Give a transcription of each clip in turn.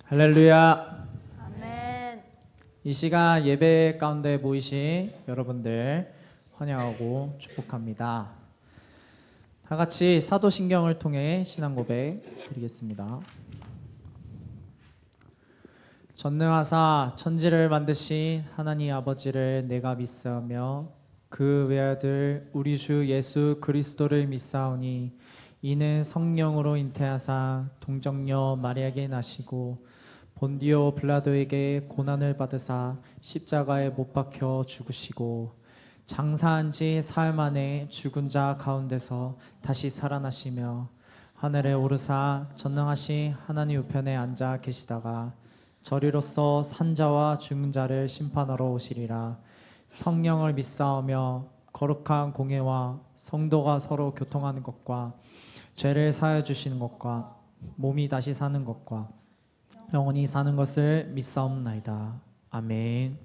할렐루야. 아멘. 이 시간 예배 가운데 모이신 여러분들 환영하고 축복합니다. 다 같이 사도신경을 통해 신앙 고백 드리겠습니다. 전능하사 천지를 만드신 하나님 아버지를 내가 믿사오며 그 외아들 우리 주 예수 그리스도를 믿사오니 이는 성령으로 잉태하사 동정녀 마리아에게 나시고 본디오 빌라도에게 고난을 받으사 십자가에 못 박혀 죽으시고 장사한 지 사흘 만에 죽은 자 가운데서 다시 살아나시며 하늘에 오르사 전능하신 하나님 우편에 앉아 계시다가 저리로서 산자와 죽은 자를 심판하러 오시리라. 성령을 믿사오며 거룩한 공예와 성도가 서로 교통하는 것과 죄를 사하여 주시는 것과 몸이 다시 사는 것과 영원히 사는 것을 믿사옵나이다. 아멘.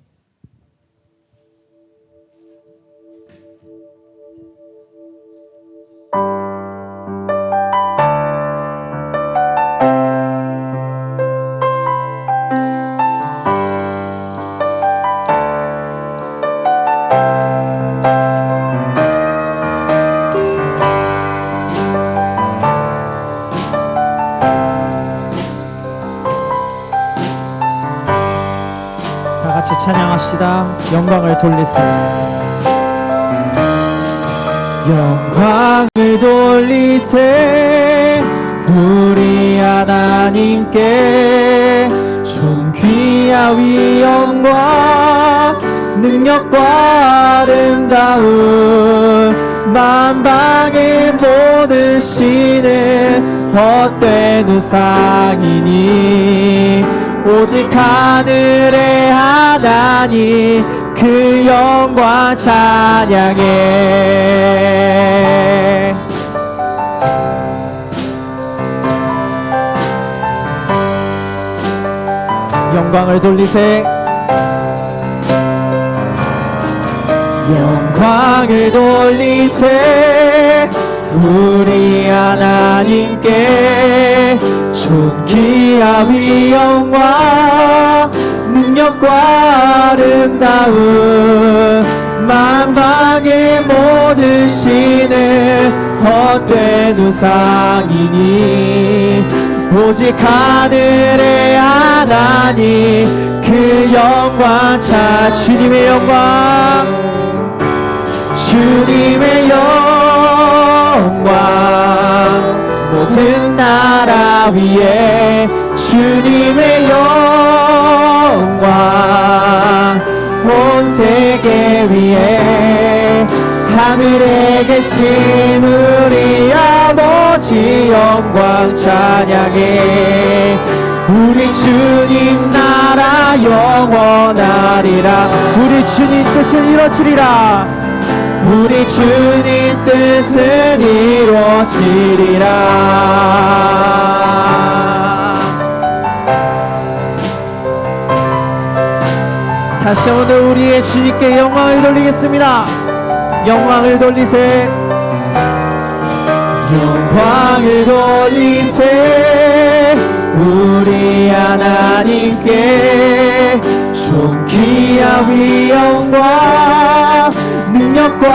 같이 찬양합시다. 영광을 돌리세. 영광을 돌리세. 우리 하나님께 존귀와 위엄과 능력과 아름다움 만방의 모든 신은 헛된 우상이니 오직 하늘의 하나님 그 영광 찬양해. 영광을 돌리세. 영광을 돌리세. 우리 하나님께 존귀와 위엄과 능력과 아름다움 만방의 모든 신은 헛된 우상이니 오직 하늘의 하나님 그 영광 차. 주님의 영광, 주님의 영광 모든 나라 위에 주님의 영광 온 세계 위에 하늘에 계신 우리 아버지 영광 찬양해. 우리 주님 나라 영원하리라. 우리 주님 뜻을 이루어지리라. 우리 주님 뜻은 이루어지리라. 다시 오늘 우리의 주님께 영광을 돌리겠습니다. 영광을 돌리세. 영광을 돌리세. 우리 하나님께 존귀와 위엄과 능력과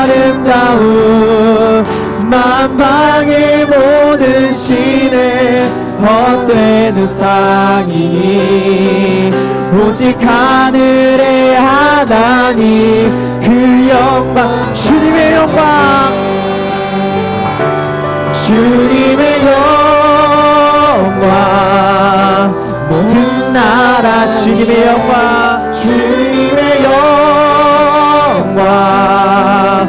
아름다움 만방의 모든 신은 헛된 우상이니 오직 하늘의 하나님 그 영광. 주님의 영광, 주님의 영광 모든 나라 주님의 영광, 주님의 영광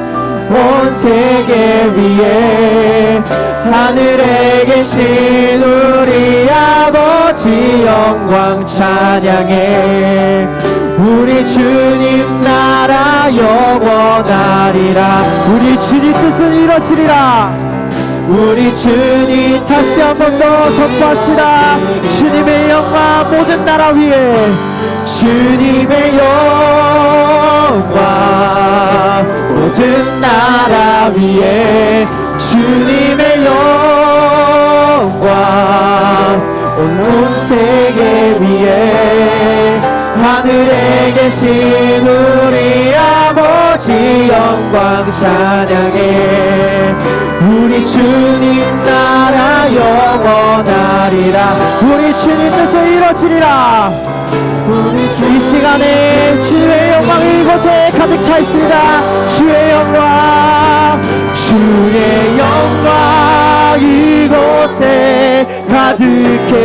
온 세계 위에 하늘에 계신 우리 아버지 영광 찬양해. 우리 주님 나라 영원하리라. 우리 주님 뜻은 이루어지리라. 우리 주님 다시 한 번 더 선포합시다. 주님의 영광 모든 나라 위에 주님의 영광 모든 나라 위에 주님의 영광 온 세계 위에 하늘에 계신 우리 아버지 영광 찬양해. 우리 주님 나라 영원하리라. 우리 주님 뜻을 이루어지리라. 이 시간에 주의 영광이 이곳에 가득 차 있습니다. 주의 영광, 주의 영광 이곳에 가득해.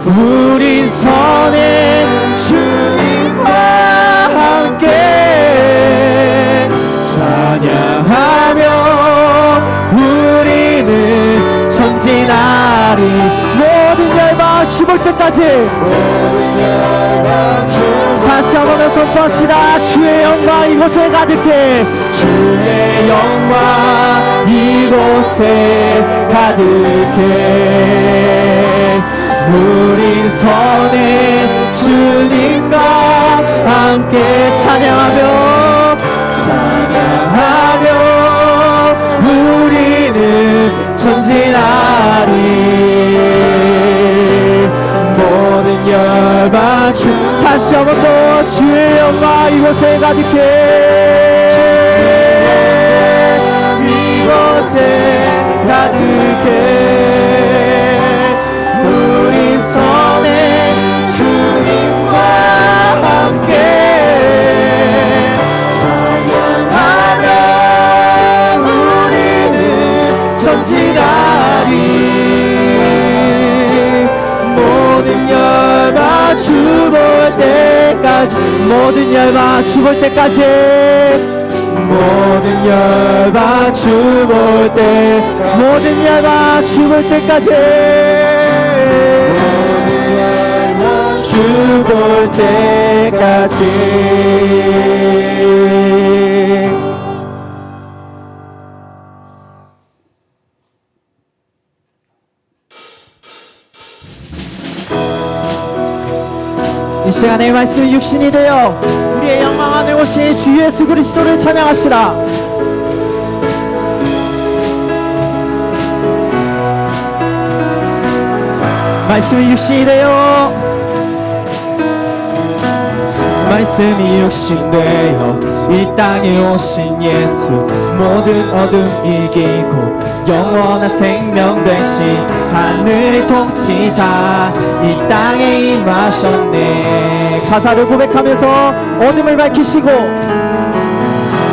우린 선의 주님과 함께 찬양하며 우리는 전진하리. 모든 열방 죽을 때까지, 다시 한번 선포합시다. 주의 영광 이곳에 가득해. 주의 영광 이곳에 가득해. 우린 선의 주님과 함께 찬양하며 우리는 전진하리. 모든 열방 다시 한번 더 주의 영광 이곳에 가득해. 이곳에 가득해. 우리 선의 주님과 함께 찬양하며 우리는 전진하리. 모든 열방 죽을 때까지, 모든 열방 죽을 때까지, 모든 열방 죽을 때, 모든 열방 죽을 때까지, 죽을 때까지. 이 시간에 말씀 육신이 되어 우리의 영광 안에 오신 주 예수 그리스도를 찬양합시다. 말씀이 육신이 되어, 말씀이 육신되어 이 땅에 오신 예수, 모든 어둠 이기고 영원한 생명 되신 하늘의 통치자 이 땅에 임하셨네. 가사를 고백하면서 어둠을 밝히시고,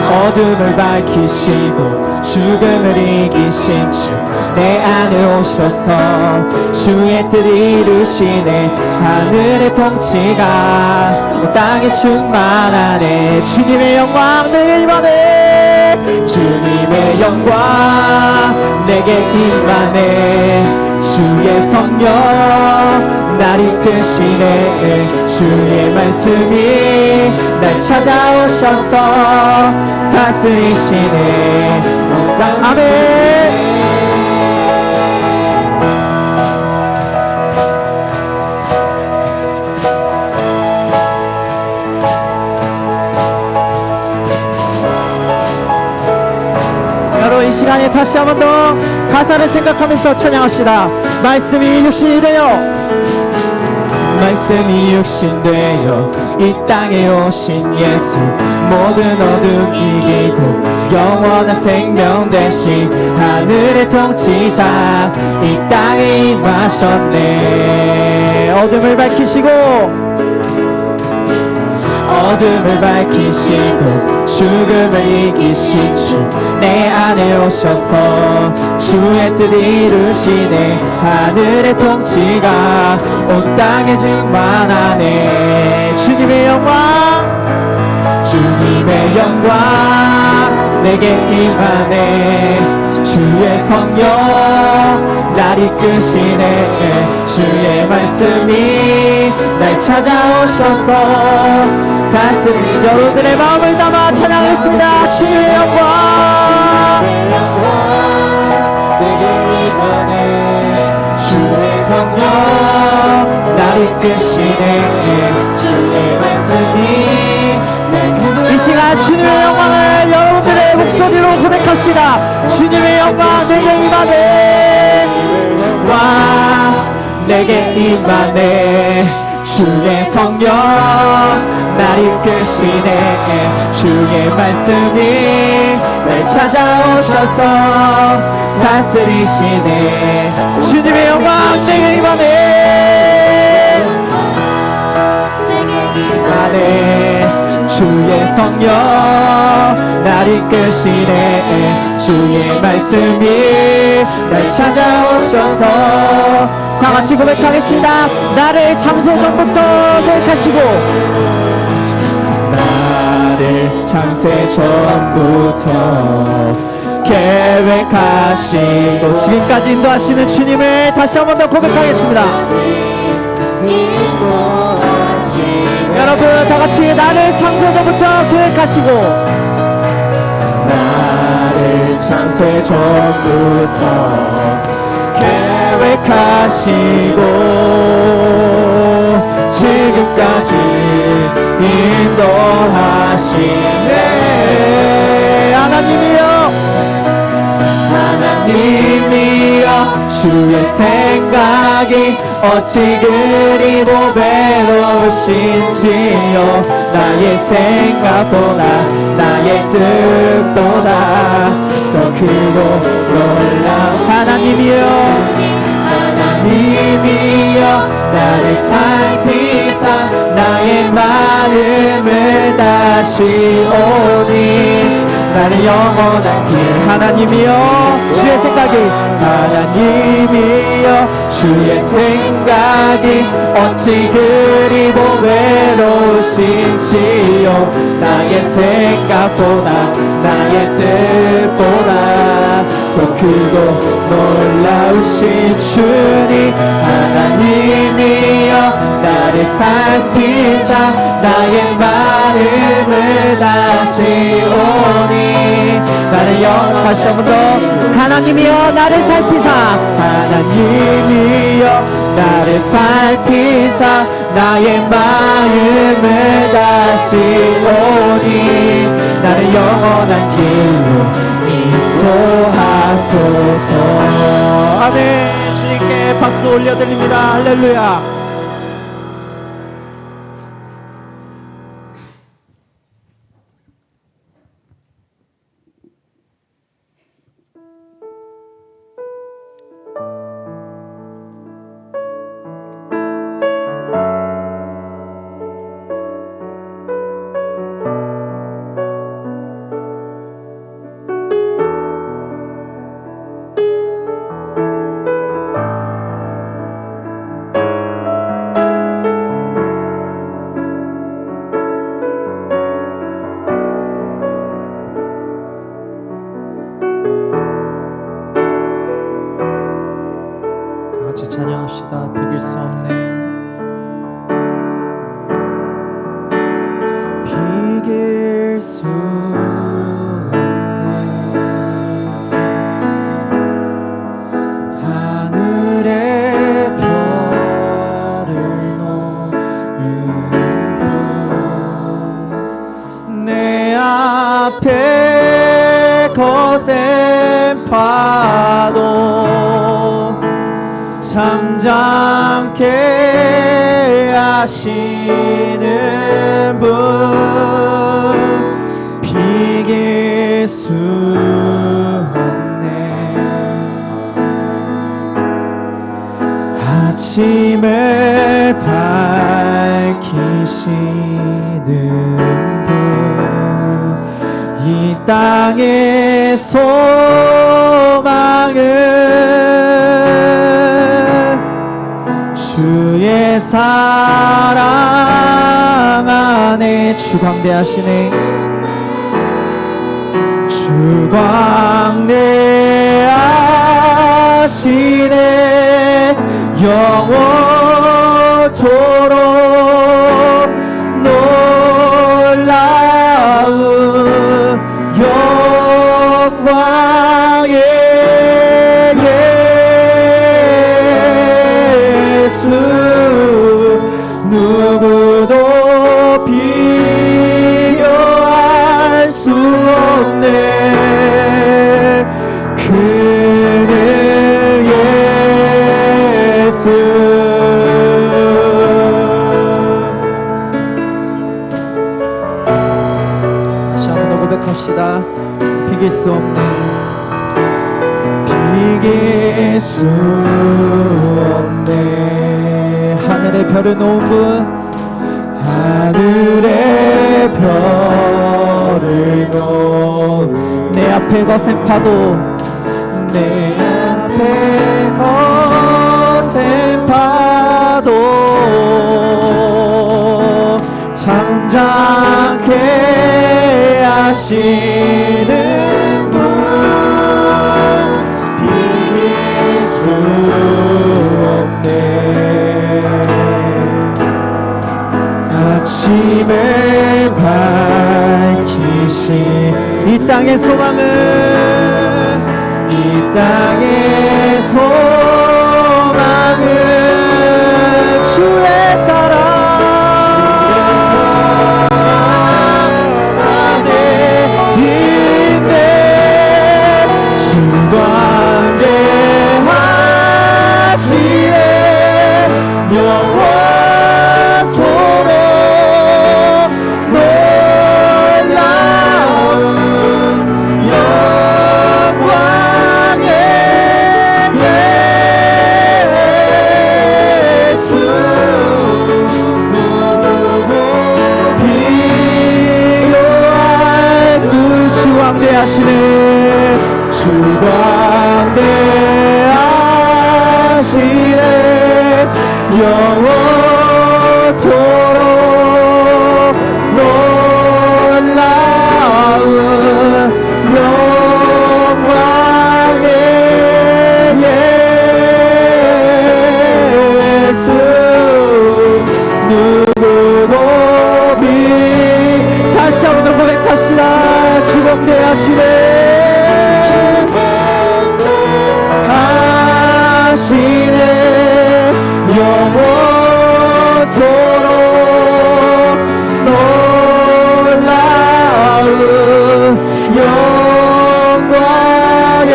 어둠을 밝히시고 죽음을 이기신 주 내 안에 오셔서 주의 뜻 이루시네. 하늘의 통치가 땅에 충만하네. 주님의 영광 내게 임하네. 주님의 영광 내게 임하네. 주의 성령 날 이끄시네. 주의 말씀이 날 찾아오셔서 다스리시네. 아멘. 이 시간에 다시 한 번 더 가사를 생각하면서 찬양합시다. 말씀이 육신이 되어, 말씀이 육신되어 이 땅에 오신 예수, 모든 어둠 이기고 영원한 생명 되신 하늘의 통치자 이 땅에 임하셨네. 어둠을 밝히시고, 어둠을 밝히시고 죽음을 이기신 주 내 안에 오셔서 주의 뜻 이루시네. 하늘의 통치가 온 땅에 충만하네. 주님의 영광, 주님의 영광 내게 임하네. 주의 성령 날 이끄시네. 주의 말씀이 날 찾아오셔서 다스리시네. 여러분들의 마음을 담아 찬양했습니다. 주의 영광 내게 임하네. 주의 성령 날 이끄시네. 주의 말씀이 이 시간 주님의 영광을 여러분들의 목소리로 고백합시다. 주님의 영광 내게 임하네. 와 내게 임하네. 주의 성령 날 이끄시네. 주의 말씀이 날 찾아오셔서 다스리시네. 주님의 영광 내게 임하네. 주의 성령 날 이끄시네. 주의 말씀이 날 찾아오셔서 다같이 고백하겠습니다. 나를 창세 전부터 계획하시고, 나를 창세 전부터 계획하시고 지금까지 인도하시는 주님을 다시 한 번 더 고백하겠습니다. 여러분 다같이 나를 창세 전부터 계획하시고, 나를 창세 전부터 계획하시고 지금까지 인도하시네. 하나님이여 하나님이여 주의 생각이 어찌 그리 보배로우신지요. 나의 생각보다 나의 뜻보다 더 크고 놀라운 하나님이여 하나님이여 나를 살피사 나의 마음을 다시 오니 나는 영원한 길. 하나님이여 주의 생각이 하나님이여 주의 생각이 어찌 그리 보배로우신지요. 나의 생각보다 나의 뜻보다 더 크고 놀라우신 주님 하나님이여 나를 살피사 나의 마음을 다시 오니 나를 다시 한 번 더 하나님이여 나를 살피사 하나님이여 나를 살피사 나의 마음을 다시 오니 나를 영원한 길로 인도하소서. 아멘. 주님께 박수 올려드립니다. 할렐루야. 같이 찬양합시다. 비길 수 없네. 비길 수 없네. 하늘의 별을 놓은 분 내 앞에 거센 파도 잠잠케 하시는 분 비길 수 없네. 아침을 밝히시는 분 이 땅의 소망은 주의 사랑 안에 주광대하시네. 주광대하시네. 영원토록 놀라운 영광의 예수 누구도 비교할 수 없네. 그는 예수 고백합시다. 비길 수 없네, 비길 수 없네. 하늘의 별을 놓은 분, 하늘의 별을 놓은 내 앞에 거센 파도, 내 앞에 거센 파도 잠잠케 하시는 분, 비길 수 없네. 아침을 밝히신 이 땅의 소망은, 이 땅의 소망은 주의 사랑 안에 있네. 주 광대하시네 영원토록 놀라운 영광의 예수, 누구도 비교할 수. 주 광대하시네, 주 광대하시네 영원토록 놀라운 영광의 예수, 누구도 다시 한번 더 고백합시다. 주 광대하시네, 하시네 영원토록 놀라운 영광의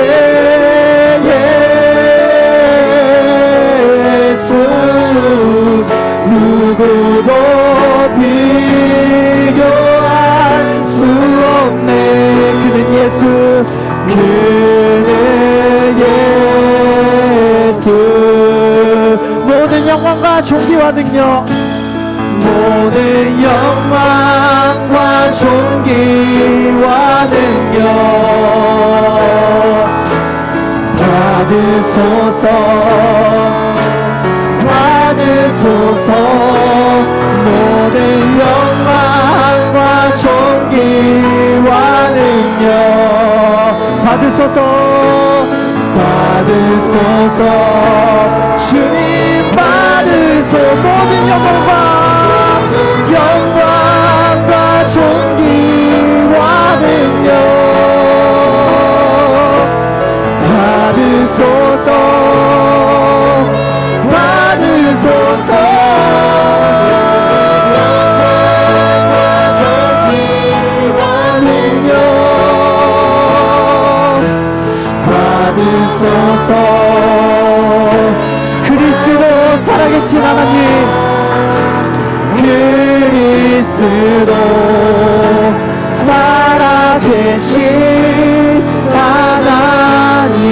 예수, 누구도 비교할 수 없네. 그는 예수, 그는 예수. 모든 영광과 존귀와 능력, 모든 영광과 존귀와 능력 받으소서, 받으소서. 모든 영광과 존귀와 능력 받으소서, 받으소서. 주님 받으소. 모든 영광과 존귀와 능력 받으소서, 받으소서. 존귀와 능력 받으소서. 그리스도 살아계신 하나님, 그리스도 살아계신 하나님,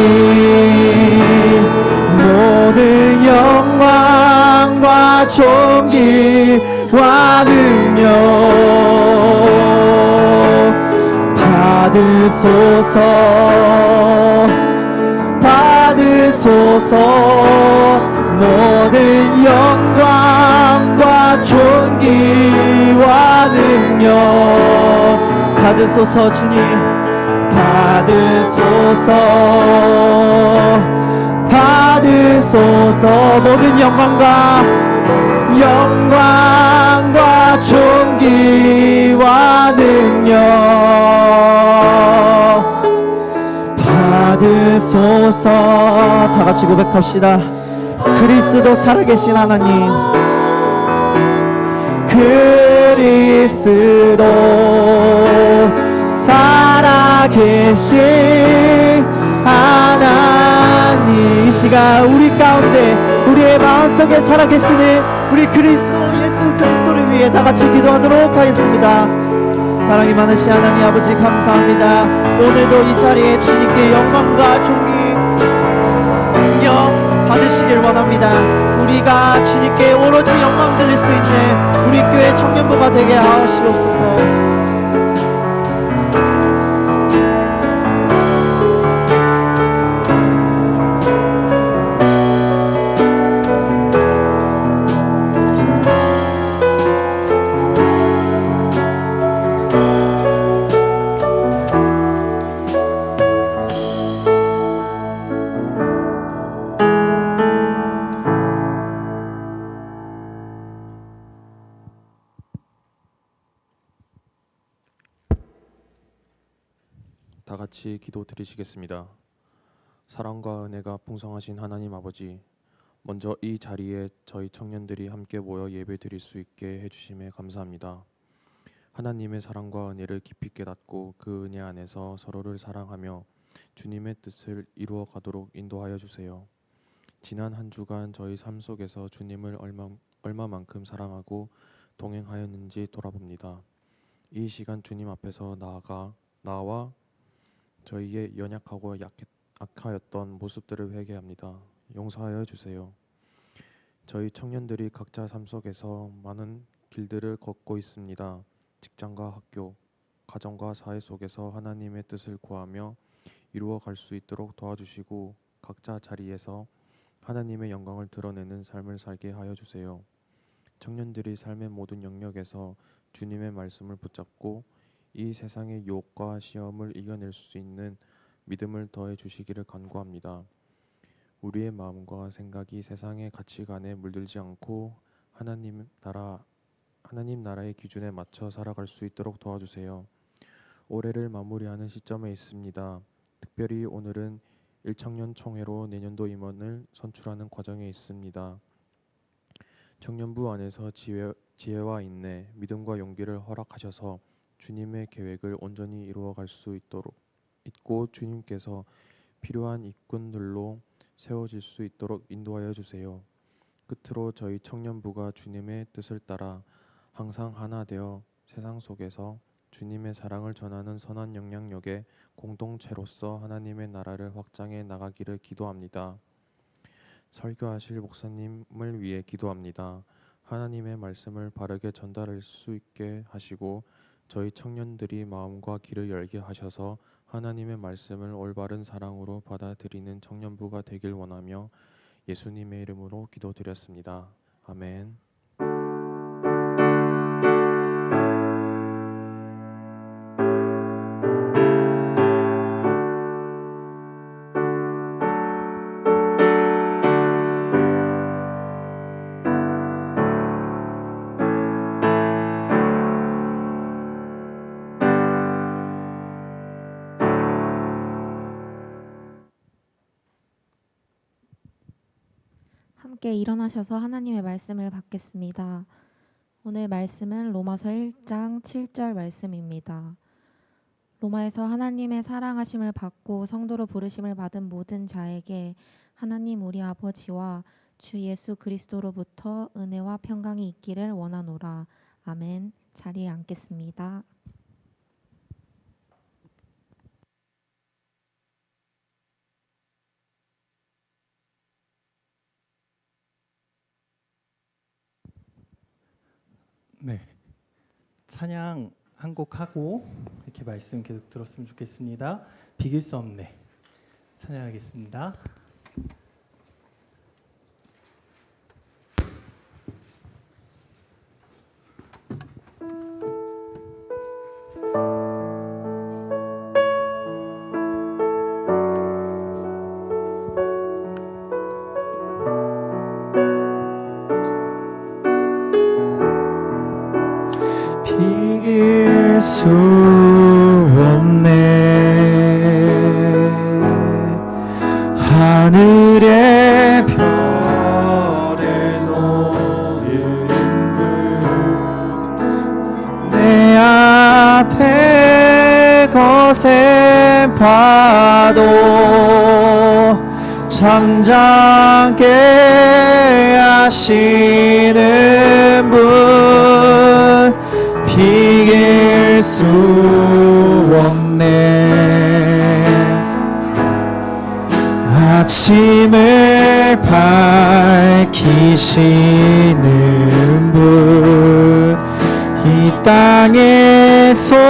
모든 영광과 존귀와 능력 받으소서, 받으소서. 모든 영광과 존귀와 능력 받으소서. 주님 받으소서, 받으소서. 모든 영광과 존귀와 능력 받으소서. 다 같이 고백합시다. 그리스도 살아계신 하나님, 그리스도 살아계신 하나님, 이 시간 우리 가운데 우리의 마음속에 살아계시는 우리 그리스도 예수 그리스도를 위해 다 같이 기도하도록 하겠습니다. 사랑이 많으신 하나님 아버지 감사합니다. 오늘도 이 자리에 주님께 영광과 존귀 능력 받으시길 원합니다. 우리가 주님께 오로지 영광 드릴 수 있는 우리 교회 청년부가 되게 하시옵소서. 다 같이 기도 드리시겠습니다. 사랑과 은혜가 풍성하신 하나님 아버지, 먼저 이 자리에 저희 청년들이 함께 모여 예배 드릴 수 있게 해주심에 감사합니다. 하나님의 사랑과 은혜를 깊이 깨닫고 그 은혜 안에서 서로를 사랑하며 주님의 뜻을 이루어 가도록 인도하여 주세요. 지난 한 주간 저희 삶 속에서 주님을 얼마만큼 사랑하고 동행하였는지 돌아봅니다. 이 시간 주님 앞에서 나와 저희의 연약하고 악하였던 모습들을 회개합니다. 용서하여 주세요. 저희 청년들이 각자 삶 속에서 많은 길들을 걷고 있습니다. 직장과 학교, 가정과 사회 속에서 하나님의 뜻을 구하며 이루어갈 수 있도록 도와주시고 각자 자리에서 하나님의 영광을 드러내는 삶을 살게 하여 주세요. 청년들이 삶의 모든 영역에서 주님의 말씀을 붙잡고 이 세상의 유혹과 시험을 이겨낼 수 있는 믿음을 더해 주시기를 간구합니다. 우리의 마음과 생각이 세상의 가치관에 물들지 않고 하나님 나라의 기준에 맞춰 살아갈 수 있도록 도와주세요. 올해를 마무리하는 시점에 있습니다. 특별히 오늘은 1청년 총회로 내년도 임원을 선출하는 과정에 있습니다. 청년부 안에서 지혜와 인내, 믿음과 용기를 허락하셔서 주님의 계획을 온전히 이루어갈 수 있고 주님께서 필요한 일꾼들로 세워질 수 있도록 인도하여 주세요. 끝으로 저희 청년부가 주님의 뜻을 따라 항상 하나 되어 세상 속에서 주님의 사랑을 전하는 선한 영향력의 공동체로서 하나님의 나라를 확장해 나가기를 기도합니다. 설교하실 목사님을 위해 기도합니다. 하나님의 말씀을 바르게 전달할 수 있게 하시고 저희 청년들이 마음과 귀를 열게 하셔서 하나님의 말씀을 올바른 사랑으로 받아들이는 청년부가 되길 원하며 예수님의 이름으로 기도드렸습니다. 아멘. 함께 일어나셔서 하나님의 말씀을 받겠습니다. 오늘 말씀은 로마서 1장 7절 말씀입니다. 로마에서 하나님의 사랑하심을 받고 성도로 부르심을 받은 모든 자에게 하나님 우리 아버지와 주 예수 그리스도로부터 은혜와 평강이 있기를 원하노라. 아멘. 자리에 앉겠습니다. 네, 찬양 한 곡 하고 이렇게 말씀 계속 들었으면 좋겠습니다. 비길 수 없네 찬양하겠습니다. 비길 수 없네 하늘의 별에 놓이는 내 앞에 거센 파도 잠잠게 하시는 분 비길 수 수 없네. 아침을 밝히시는 분, 이 땅의 소망은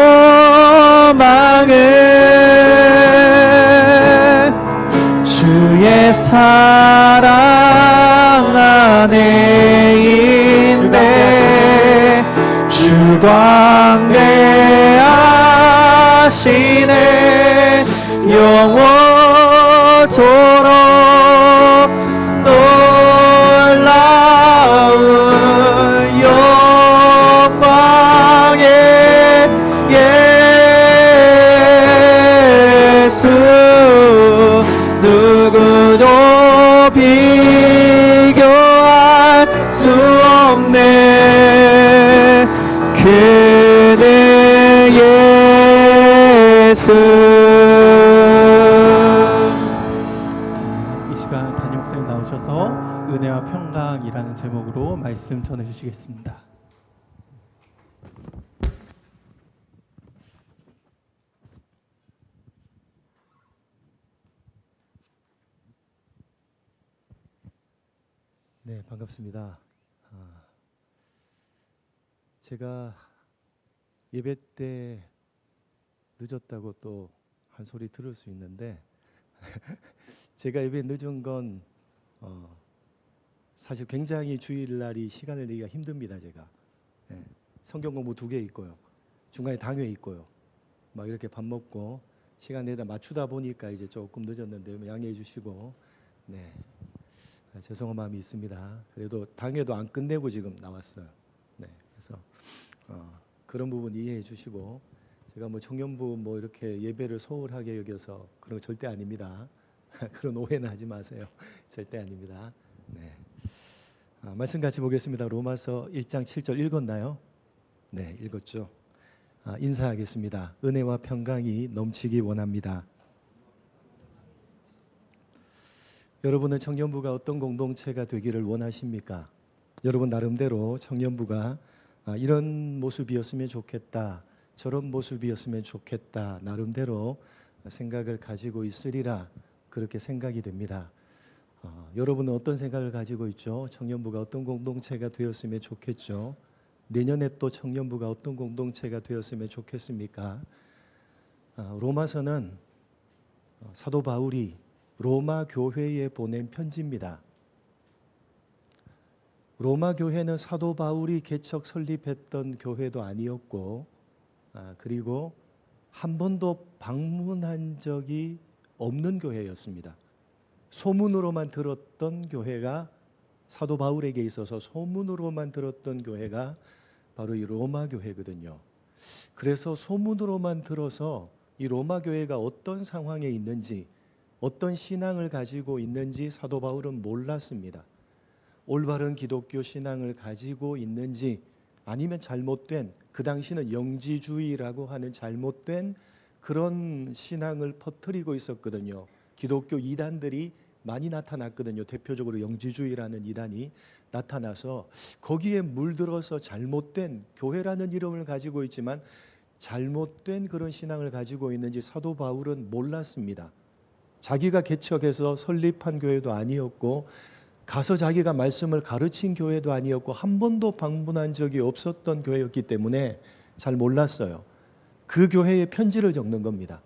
주의 사랑 안에 있네. 주 광대하시네. 영원토록 놀라운 영광의 예수, 누구도 비교할 수 없네. 그대 예수. 이 시간 담임 목사님 나오셔서 은혜와 평강이라는 제목으로 말씀 전해주시겠습니다. 네, 반갑습니다. 제가 예배 때 늦었다고 또 한 소리 들을 수 있는데 제가 예배 늦은 건 사실 굉장히 주일날이 시간을 내기가 힘듭니다. 제가 성경 공부 2개 있고요, 중간에 당회 있고요, 막 이렇게 밥 먹고 시간 내다 맞추다 보니까 이제 조금 늦었는데 양해해 주시고, 네, 죄송한 마음이 있습니다. 그래도 당회도 안 끝내고 지금 나왔어요. 네, 그래서 그런 부분 이해해 주시고, 제가 뭐 청년부 뭐 이렇게 예배를 소홀하게 여겨서 그런 거 절대 아닙니다. 그런 오해는 하지 마세요. 절대 아닙니다. 네, 말씀 같이 보겠습니다. 로마서 1장 7절 읽었나요? 네, 읽었죠. 인사하겠습니다. 은혜와 평강이 넘치기 원합니다. 여러분은 청년부가 어떤 공동체가 되기를 원하십니까? 여러분 나름대로 청년부가 이런 모습이었으면 좋겠다, 저런 모습이었으면 좋겠다, 나름대로 생각을 가지고 있으리라 그렇게 생각이 됩니다. 여러분은 어떤 생각을 가지고 있죠? 청년부가 어떤 공동체가 되었으면 좋겠죠? 내년에 또 청년부가 어떤 공동체가 되었으면 좋겠습니까? 로마서는 사도 바울이 로마 교회에 보낸 편지입니다. 로마 교회는 사도 바울이 개척 설립했던 교회도 아니었고, 그리고 한 번도 방문한 적이 없는 교회였습니다. 소문으로만 들었던 교회가, 사도 바울에게 있어서 소문으로만 들었던 교회가 바로 이 로마 교회거든요. 그래서 소문으로만 들어서 이 로마 교회가 어떤 상황에 있는지, 어떤 신앙을 가지고 있는지 사도 바울은 몰랐습니다. 올바른 기독교 신앙을 가지고 있는지, 아니면 잘못된, 그 당시는 영지주의라고 하는 잘못된 그런 신앙을 퍼뜨리고 있었거든요. 기독교 이단들이 많이 나타났거든요. 대표적으로 영지주의라는 이단이 나타나서 거기에 물들어서 잘못된, 교회라는 이름을 가지고 있지만 잘못된 그런 신앙을 가지고 있는지 사도 바울은 몰랐습니다. 자기가 개척해서 설립한 교회도 아니었고, 가서 자기가 말씀을 가르친 교회도 아니었고, 한 번도 방문한 적이 없었던 교회였기 때문에 잘 몰랐어요. 그 교회에 편지를 적는 겁니다.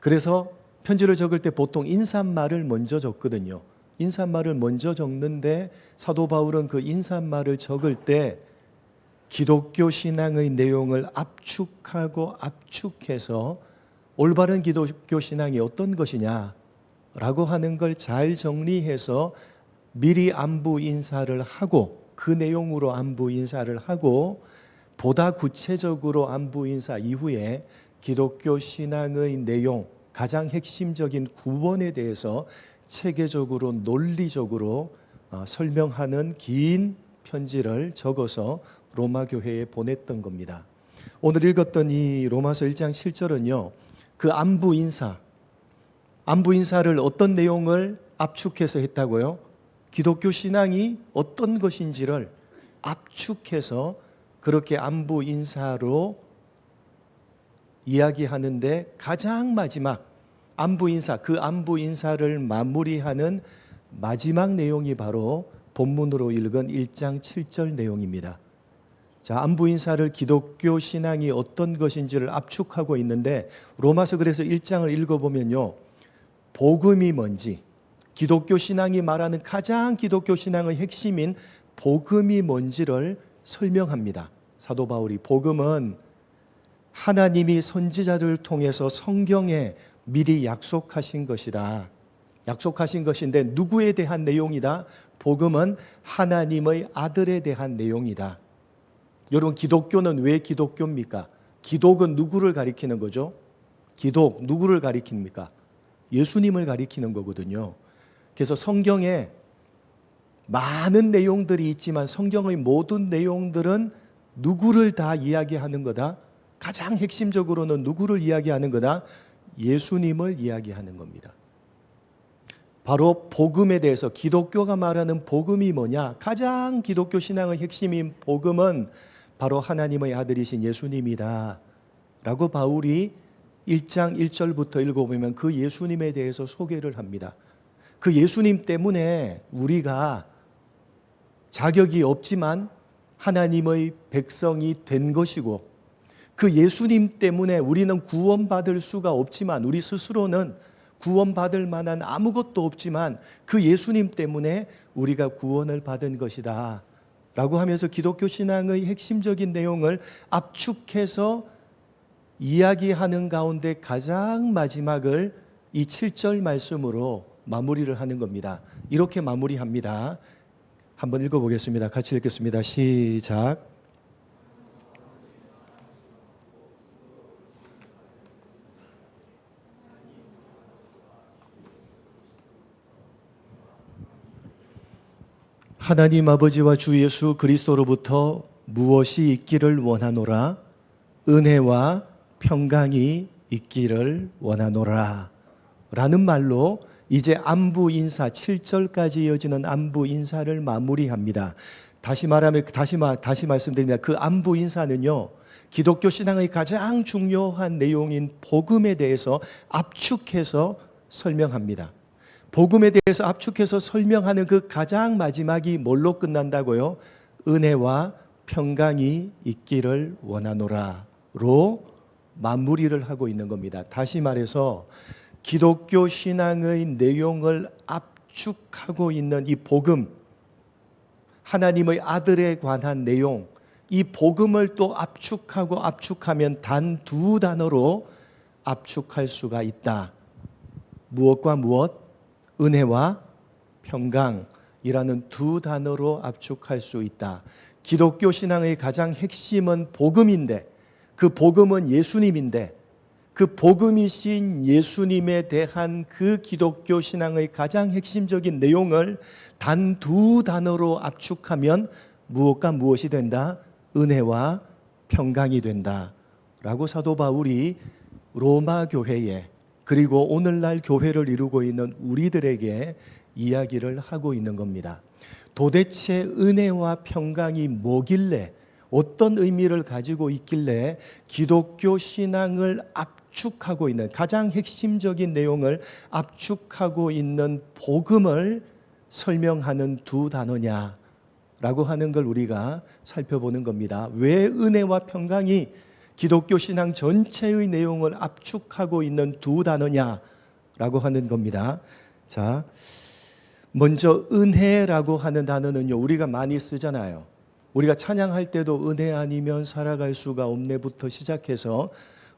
그래서 편지를 적을 때 보통 인사말을 먼저 적거든요. 인사말을 먼저 적는데 사도 바울은 그 인사말을 적을 때 기독교 신앙의 내용을 압축하고 압축해서 올바른 기독교 신앙이 어떤 것이냐라고 하는 걸 잘 정리해서 미리 안부 인사를 하고, 그 내용으로 안부 인사를 하고, 보다 구체적으로 안부 인사 이후에 기독교 신앙의 내용, 가장 핵심적인 구원에 대해서 체계적으로 논리적으로 설명하는 긴 편지를 적어서 로마 교회에 보냈던 겁니다. 오늘 읽었던 이 로마서 1장 7절은요, 그 안부 인사를 어떤 내용을 압축해서 했다고요? 기독교 신앙이 어떤 것인지를 압축해서 그렇게 안부 인사로 이야기하는데 가장 마지막 안부 인사, 그 안부 인사를 마무리하는 마지막 내용이 바로 본문으로 읽은 1장 7절 내용입니다. 자, 안부 인사를 기독교 신앙이 어떤 것인지를 압축하고 있는데 로마서 그래서 1장을 읽어보면요. 복음이 뭔지, 기독교 신앙이 말하는 가장 기독교 신앙의 핵심인 복음이 뭔지를 설명합니다. 사도 바울이 복음은 하나님이 선지자들을 통해서 성경에 미리 약속하신 것이다. 약속하신 것인데 누구에 대한 내용이다? 복음은 하나님의 아들에 대한 내용이다. 여러분, 기독교는 왜 기독교입니까? 기독은 누구를 가리키는 거죠? 기독, 누구를 가리킵니까? 예수님을 가리키는 거거든요. 그래서 성경에 많은 내용들이 있지만 성경의 모든 내용들은 누구를 다 이야기하는 거다? 가장 핵심적으로는 누구를 이야기하는 거다? 예수님을 이야기하는 겁니다. 바로 복음에 대해서 기독교가 말하는 복음이 뭐냐? 가장 기독교 신앙의 핵심인 복음은 바로 하나님의 아들이신 예수님이다 라고 바울이 1장 1절부터 읽어보면 그 예수님에 대해서 소개를 합니다. 그 예수님 때문에 우리가 자격이 없지만 하나님의 백성이 된 것이고, 그 예수님 때문에 우리는 구원받을 수가 없지만, 우리 스스로는 구원받을 만한 아무것도 없지만 그 예수님 때문에 우리가 구원을 받은 것이다 라고 하면서 기독교 신앙의 핵심적인 내용을 압축해서 이야기하는 가운데 가장 마지막을 이 7절 말씀으로 마무리를 하는 겁니다. 이렇게 마무리합니다. 한번 읽어보겠습니다. 같이 읽겠습니다. 시작. 하나님 아버지와 주 예수 그리스도로부터 무엇이 있기를 원하노라? 은혜와 평강이 있기를 원하노라 라는 말로 이제 안부 인사 7절까지 이어지는 안부 인사를 마무리합니다. 다시 말씀드립니다. 그 안부 인사는요, 기독교 신앙의 가장 중요한 내용인 복음에 대해서 압축해서 설명합니다. 복음에 대해서 압축해서 설명하는 그 가장 마지막이 뭘로 끝난다고요? 은혜와 평강이 있기를 원하노라로 마무리를 하고 있는 겁니다. 다시 말해서 기독교 신앙의 내용을 압축하고 있는 이 복음, 하나님의 아들에 관한 내용, 이 복음을 또 압축하면 단 두 단어로 압축할 수가 있다. 무엇과 무엇? 은혜와 평강이라는 두 단어로 압축할 수 있다. 기독교 신앙의 가장 핵심은 복음인데, 그 복음은 예수님인데, 그 복음이신 예수님에 대한 그 기독교 신앙의 가장 핵심적인 내용을 단 두 단어로 압축하면 무엇과 무엇이 된다? 은혜와 평강이 된다 라고 사도 바울이 로마 교회에, 그리고 오늘날 교회를 이루고 있는 우리들에게 이야기를 하고 있는 겁니다. 도대체 은혜와 평강이 뭐길래, 어떤 의미를 가지고 있길래 기독교 신앙을 압축하고 있는, 가장 핵심적인 내용을 압축하고 있는 복음을 설명하는 두 단어냐라고 하는 걸 우리가 살펴보는 겁니다. 왜 은혜와 평강이 기독교 신앙 전체의 내용을 압축하고 있는 두 단어냐라고 하는 겁니다. 자, 먼저 은혜라고 하는 단어는요, 우리가 많이 쓰잖아요. 우리가 찬양할 때도 은혜 아니면 살아갈 수가 없네부터 시작해서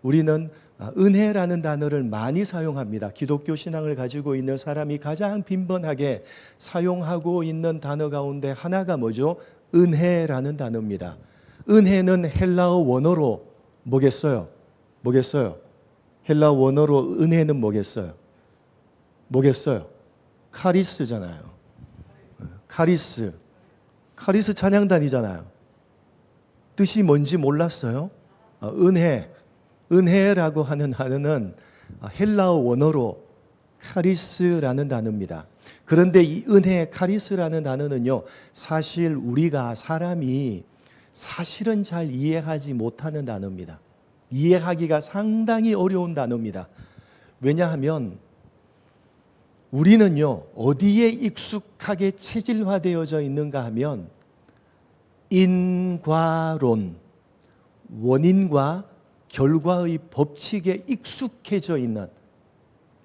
우리는 은혜라는 단어를 많이 사용합니다. 기독교 신앙을 가지고 있는 사람이 가장 빈번하게 사용하고 있는 단어 가운데 하나가 뭐죠? 은혜라는 단어입니다. 은혜는 헬라어 원어로 뭐겠어요? 헬라어 원어로 은혜는 뭐겠어요? 카리스잖아요. 카리스 찬양단이잖아요. 뜻이 뭔지 몰랐어요? 은혜라고 하는 단어는 헬라어 원어로 카리스라는 단어입니다. 그런데 이 은혜, 카리스라는 단어는요, 사실 우리가 사람이 사실은 잘 이해하지 못하는 단어입니다. 이해하기가 상당히 어려운 단어입니다. 왜냐하면 우리는요, 어디에 익숙하게 체질화되어져 있는가 하면 인과론, 원인과 결과의 법칙에 익숙해져 있는,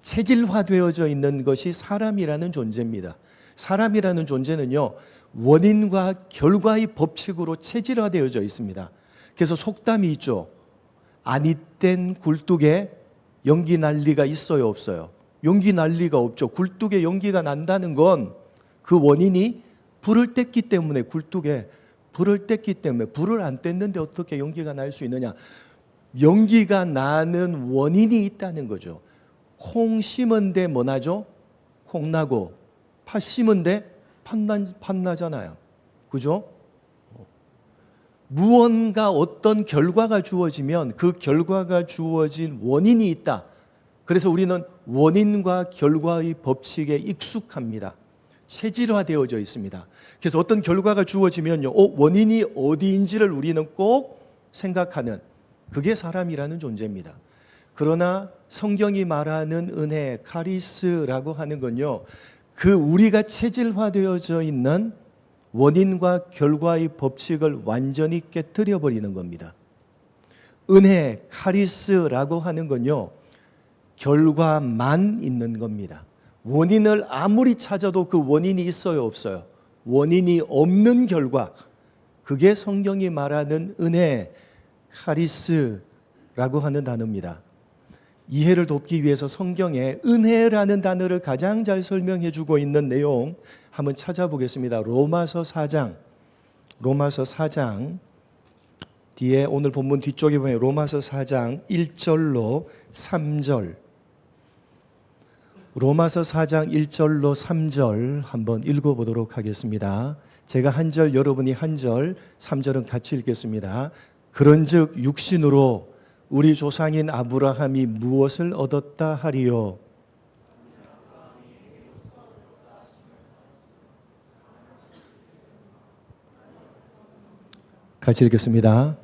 체질화되어져 있는 것이 사람이라는 존재입니다. 사람이라는 존재는요, 원인과 결과의 법칙으로 체질화되어져 있습니다. 그래서 속담이 있죠. 아니 땐 굴뚝에 연기 날 리가 있어요, 없어요? 연기 날 리가 없죠. 굴뚝에 연기가 난다는 건 그 원인이 불을 뗐기 때문에, 굴뚝에 불을 뗐기 때문에. 불을 안 뗐는데 어떻게 연기가 날 수 있느냐? 연기가 나는 원인이 있다는 거죠. 콩 심은데 뭐 나죠? 콩 나고, 팥 심은데 팥 나잖아요. 그죠? 무언가 어떤 결과가 주어지면 그 결과가 주어진 원인이 있다. 그래서 우리는 원인과 결과의 법칙에 익숙합니다. 체질화되어져 있습니다. 그래서 어떤 결과가 주어지면요, 원인이 어디인지를 우리는 꼭 생각하는, 그게 사람이라는 존재입니다. 그러나 성경이 말하는 은혜, 카리스라고 하는 건요, 그 우리가 체질화되어져 있는 원인과 결과의 법칙을 완전히 깨뜨려 버리는 겁니다. 은혜, 카리스라고 하는 건요, 결과만 있는 겁니다. 원인을 아무리 찾아도 그 원인이 있어요, 없어요? 원인이 없는 결과, 그게 성경이 말하는 은혜, 카리스라고 하는 단어입니다. 이해를 돕기 위해서 성경에 은혜라는 단어를 가장 잘 설명해 주고 있는 내용 한번 찾아보겠습니다. 로마서 4장 뒤에 오늘 본문 뒤쪽에 보면 로마서 4장 1절로 3절, 로마서 4장 1절로 3절 한번 읽어보도록 하겠습니다. 제가 한 절, 여러분이 한 절, 3절은 같이 읽겠습니다. 그런즉 육신으로 우리 조상인 아브라함이 무엇을 얻었다 하리요? 같이 읽겠습니다.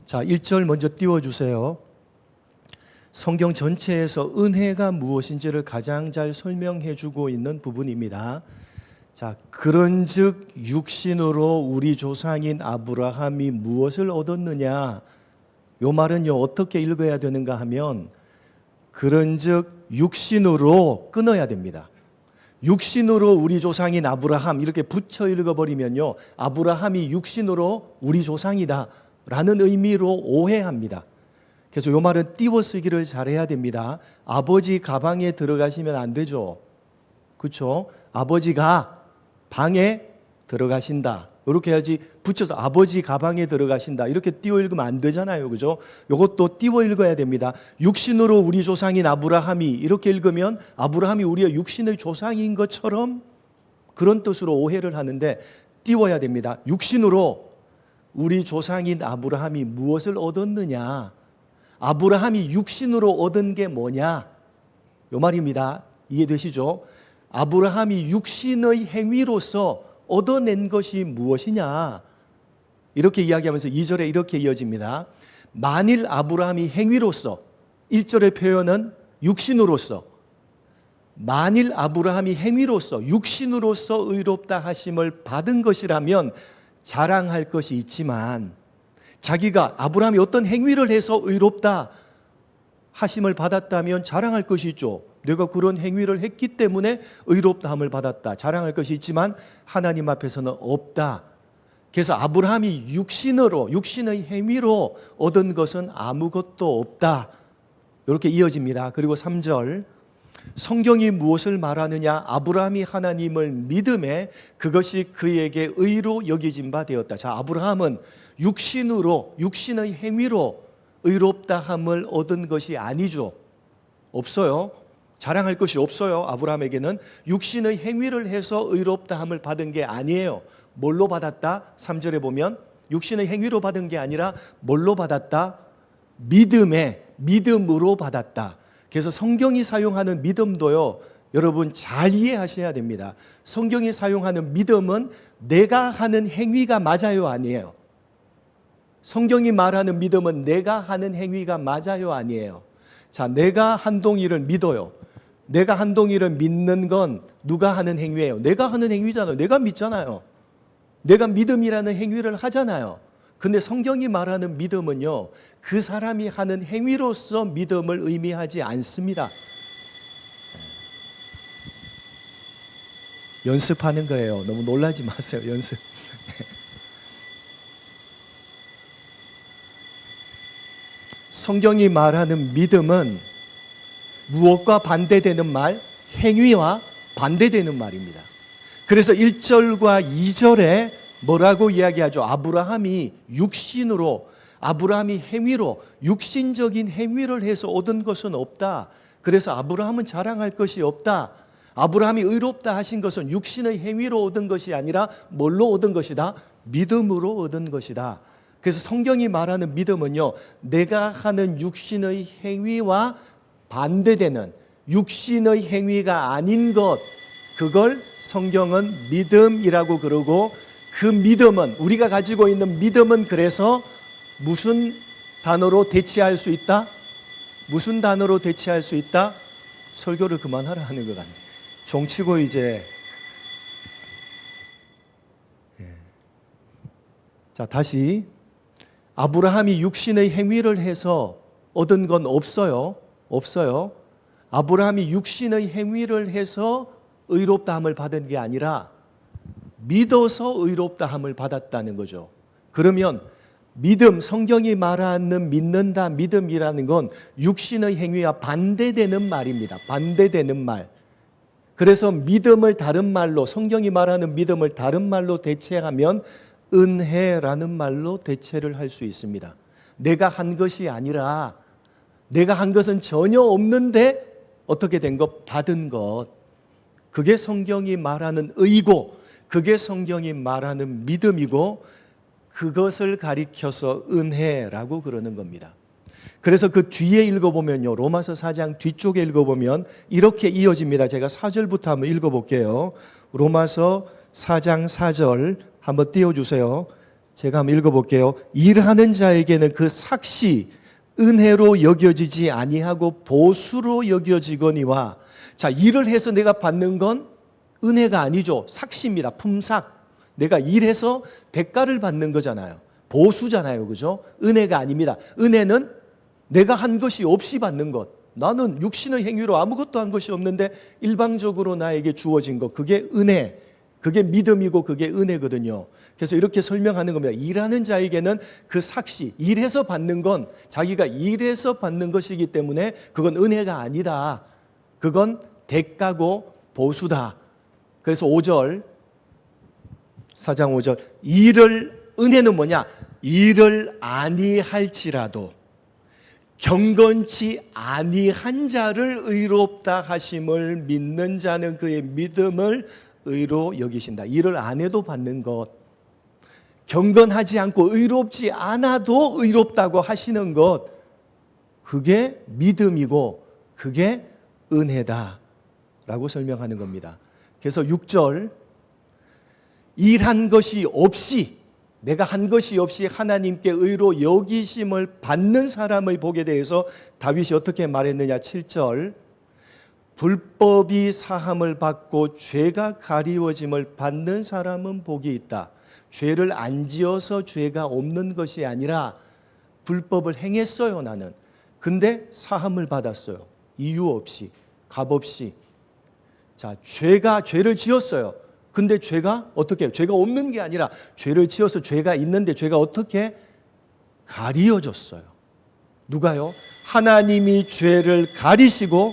자, 1절 먼저 띄워주세요. 성경 전체에서 은혜가 무엇인지를 가장 잘 설명해 주고 있는 부분입니다. 자, 그런즉 육신으로 우리 조상인 아브라함이 무엇을 얻었느냐? 요 말은요, 어떻게 읽어야 되는가 하면 그런즉 육신으로 끊어야 됩니다. 육신으로 우리 조상인 아브라함 이렇게 붙여 읽어버리면요, 아브라함이 육신으로 우리 조상이다 라는 의미로 오해합니다. 그래서 요 말은 띄워 쓰기를 잘해야 됩니다. 아버지 가방에 들어가시면 안 되죠. 그렇죠? 아버지가 방에 들어가신다. 이렇게 해야지, 붙여서 아버지 가방에 들어가신다. 이렇게 띄워 읽으면 안 되잖아요. 그죠? 이것도 띄워 읽어야 됩니다. 육신으로 우리 조상인 아브라함이, 이렇게 읽으면 아브라함이 우리의 육신의 조상인 것처럼 그런 뜻으로 오해를 하는데 띄워야 됩니다. 육신으로 우리 조상인 아브라함이 무엇을 얻었느냐? 아브라함이 육신으로 얻은 게 뭐냐? 요 말입니다. 이해되시죠? 아브라함이 육신의 행위로서 얻어낸 것이 무엇이냐? 이렇게 이야기하면서 2절에 이렇게 이어집니다. 만일 아브라함이 행위로서, 1절의 표현은 육신으로서, 만일 아브라함이 행위로서, 육신으로서 의롭다 하심을 받은 것이라면 자랑할 것이 있지만, 자기가 아브라함이 어떤 행위를 해서 의롭다 하심을 받았다면 자랑할 것이 있죠. 내가 그런 행위를 했기 때문에 의롭다함을 받았다, 자랑할 것이 있지만 하나님 앞에서는 없다. 그래서 아브라함이 육신의 행위로 얻은 것은 아무것도 없다. 이렇게 이어집니다. 그리고 3절, 성경이 무엇을 말하느냐? 아브라함이 하나님을 믿음에 그것이 그에게 의로 여겨진 바 되었다. 자, 아브라함은 육신의 행위로 의롭다함을 얻은 것이 아니죠. 없어요. 자랑할 것이 없어요. 아브라함에게는 육신의 행위를 해서 의롭다함을 받은 게 아니에요. 뭘로 받았다? 3절에 보면 육신의 행위로 받은 게 아니라 뭘로 받았다? 믿음으로 받았다. 그래서 성경이 사용하는 믿음도요, 여러분 잘 이해하셔야 됩니다. 성경이 사용하는 믿음은 내가 하는 행위가 맞아요, 아니에요? 성경이 말하는 믿음은 내가 하는 행위가 맞아요, 아니에요? 자, 내가 한동일을 믿어요. 내가 한동일을 믿는 건 누가 하는 행위예요? 내가 하는 행위잖아요. 내가 믿잖아요. 내가 믿음이라는 행위를 하잖아요. 근데 성경이 말하는 믿음은요, 그 사람이 하는 행위로서 믿음을 의미하지 않습니다. 연습하는 거예요. 너무 놀라지 마세요. 연습. 성경이 말하는 믿음은 무엇과 반대되는 말? 행위와 반대되는 말입니다. 그래서 1절과 2절에 뭐라고 이야기하죠? 아브라함이 육신으로, 아브라함이 행위로, 육신적인 행위를 해서 얻은 것은 없다. 그래서 아브라함은 자랑할 것이 없다. 아브라함이 의롭다 하신 것은 육신의 행위로 얻은 것이 아니라 뭘로 얻은 것이다? 믿음으로 얻은 것이다. 그래서 성경이 말하는 믿음은요, 내가 하는 육신의 행위와 반대되는 육신의 행위가 아닌 것, 그걸 성경은 믿음이라고 그러고, 그 믿음은, 우리가 가지고 있는 믿음은 그래서 무슨 단어로 대체할 수 있다? 무슨 단어로 대체할 수 있다? 설교를 그만하라 하는 것 같네. 종치고 이제. 자, 다시. 아브라함이 육신의 행위를 해서 얻은 건 없어요. 없어요. 아브라함이 육신의 행위를 해서 의롭다함을 받은 게 아니라 믿어서 의롭다함을 받았다는 거죠. 그러면 믿음, 성경이 말하는 믿는다, 믿음이라는 건 육신의 행위와 반대되는 말입니다. 반대되는 말. 그래서 믿음을 다른 말로, 성경이 말하는 믿음을 다른 말로 대체하면 은혜라는 말로 대체를 할 수 있습니다. 내가 한 것이 아니라, 내가 한 것은 전혀 없는데 어떻게 된 것? 받은 것. 그게 성경이 말하는 의고, 그게 성경이 말하는 믿음이고, 그것을 가리켜서 은혜라고 그러는 겁니다. 그래서 그 뒤에 읽어보면요, 로마서 4장 뒤쪽에 읽어보면 이렇게 이어집니다. 제가 4절부터 한번 읽어볼게요. 로마서 4장 4절 한번 띄워주세요. 제가 한번 읽어볼게요. 일하는 자에게는 그 삭시 은혜로 여겨지지 아니하고 보수로 여겨지거니와. 자, 일을 해서 내가 받는 건 은혜가 아니죠. 삭시입니다. 품삭. 내가 일해서 대가를 받는 거잖아요. 보수잖아요. 그죠? 은혜가 아닙니다. 은혜는 내가 한 것이 없이 받는 것. 나는 육신의 행위로 아무것도 한 것이 없는데 일방적으로 나에게 주어진 것. 그게 은혜. 그게 믿음이고 그게 은혜거든요. 그래서 이렇게 설명하는 겁니다. 일하는 자에게는 그 삭시, 일해서 받는 건 자기가 일해서 받는 것이기 때문에 그건 은혜가 아니다. 그건 대가고 보수다. 그래서 5절, 4장 5절, 은혜는 뭐냐? 일을 아니할지라도 경건치 아니한 자를 의롭다 하심을 믿는 자는 그의 믿음을 의로 여기신다. 일을 안 해도 받는 것, 경건하지 않고 의롭지 않아도 의롭다고 하시는 것, 그게 믿음이고 그게 은혜다라고 설명하는 겁니다. 그래서 6절, 일한 것이 없이, 내가 한 것이 없이 하나님께 의로 여기심을 받는 사람의 복에 대해서 다윗이 어떻게 말했느냐. 7절, 불법이 사함을 받고 죄가 가리워짐을 받는 사람은 복이 있다. 죄를 안 지어서 죄가 없는 것이 아니라 불법을 행했어요, 나는. 근데 사함을 받았어요. 이유 없이, 값 없이. 자, 죄를 지었어요. 근데 죄가 어떻게 해요? 죄가 없는 게 아니라 죄를 지어서 죄가 있는데 죄가 어떻게 가리워졌어요. 누가요? 하나님이 죄를 가리시고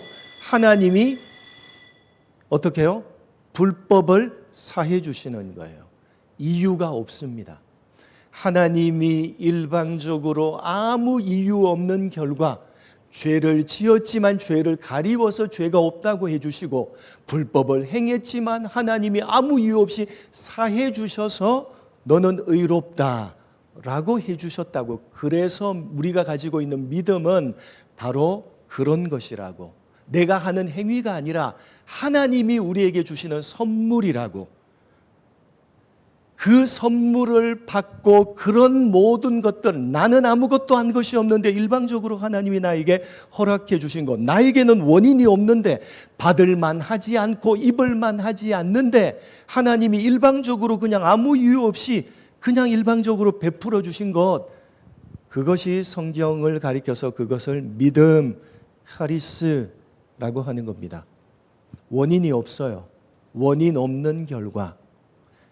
하나님이 어떻게 해요? 불법을 사해 주시는 거예요. 이유가 없습니다. 하나님이 일방적으로 아무 이유 없는 결과 죄를 지었지만 죄를 가리워서 죄가 없다고 해주시고, 불법을 행했지만 하나님이 아무 이유 없이 사해 주셔서 너는 의롭다라고 해주셨다고. 그래서 우리가 가지고 있는 믿음은 바로 그런 것이라고. 내가 하는 행위가 아니라 하나님이 우리에게 주시는 선물이라고. 그 선물을 받고 그런 모든 것들, 나는 아무것도 한 것이 없는데 일방적으로 하나님이 나에게 허락해 주신 것, 나에게는 원인이 없는데 받을만 하지 않고 입을만 하지 않는데 하나님이 일방적으로 그냥 아무 이유 없이 그냥 일방적으로 베풀어 주신 것, 그것이 성경을 가리켜서 그것을 믿음, 카리스라고 하는 겁니다. 원인이 없어요. 원인 없는 결과.